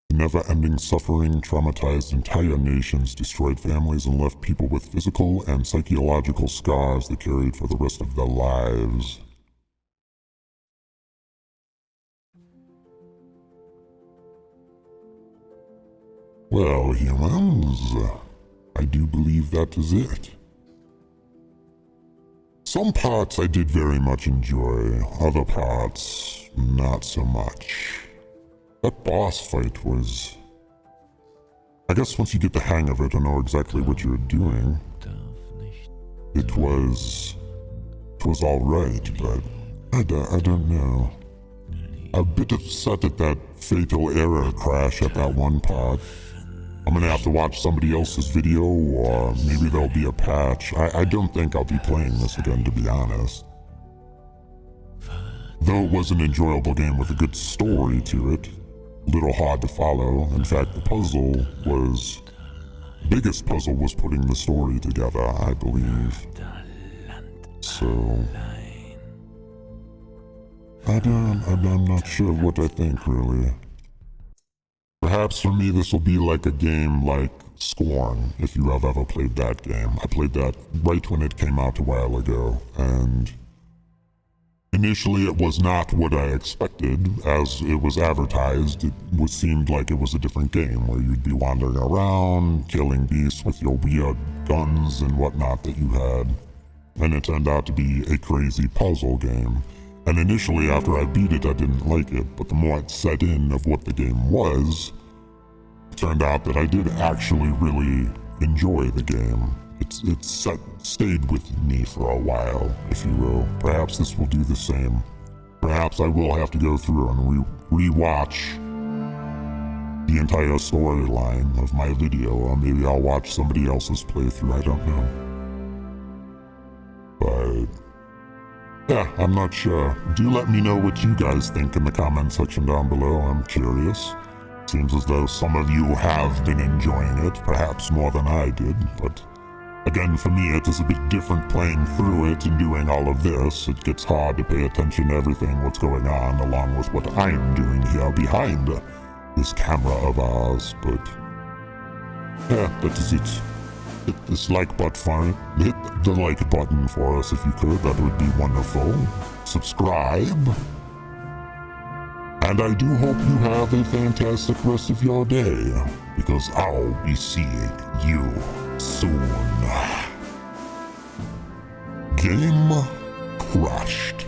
The never-ending suffering traumatized entire nations, destroyed families, and left people with physical and psychological scars they carried for the rest of their lives. Well, humans, I do believe that is it. Some parts I did very much enjoy, other parts not so much. That boss fight was... I guess once you get the hang of it and know exactly what you're doing, it was alright, but I don't know. A bit upset at that fatal error crash at that one part. I'm gonna have to watch somebody else's video, or maybe there'll be a patch. I don't think I'll be playing this again, to be honest. Though it was an enjoyable game with a good story to it, a little hard to follow. In fact, the biggest puzzle was putting the story together, I believe. So... I'm not sure what I think, really. Perhaps for me this will be like a game like Scorn, if you have ever played that game. I played that right when it came out a while ago, and initially it was not what I expected. As it was advertised, it seemed like it was a different game, where you'd be wandering around, killing beasts with your weird guns and whatnot that you had. And it turned out to be a crazy puzzle game. And initially, after I beat it, I didn't like it, but the more it set in of what the game was, it turned out that I did actually really enjoy the game. It stayed with me for a while, if you will. Perhaps this will do the same. Perhaps I will have to go through and re-watch the entire storyline of my video, or maybe I'll watch somebody else's playthrough, I don't know. But... yeah, I'm not sure. Do let me know what you guys think in the comment section down below. I'm curious. Seems as though some of you have been enjoying it, perhaps more than I did, but again, for me, it is a bit different playing through it and doing all of this. It gets hard to pay attention to everything what's going on, along with what I'm doing here behind this camera of ours, but yeah, that is it. Hit this like button, hit the like button for us if you could, that would be wonderful. Subscribe. And I do hope you have a fantastic rest of your day, because I'll be seeing you soon. Game crushed.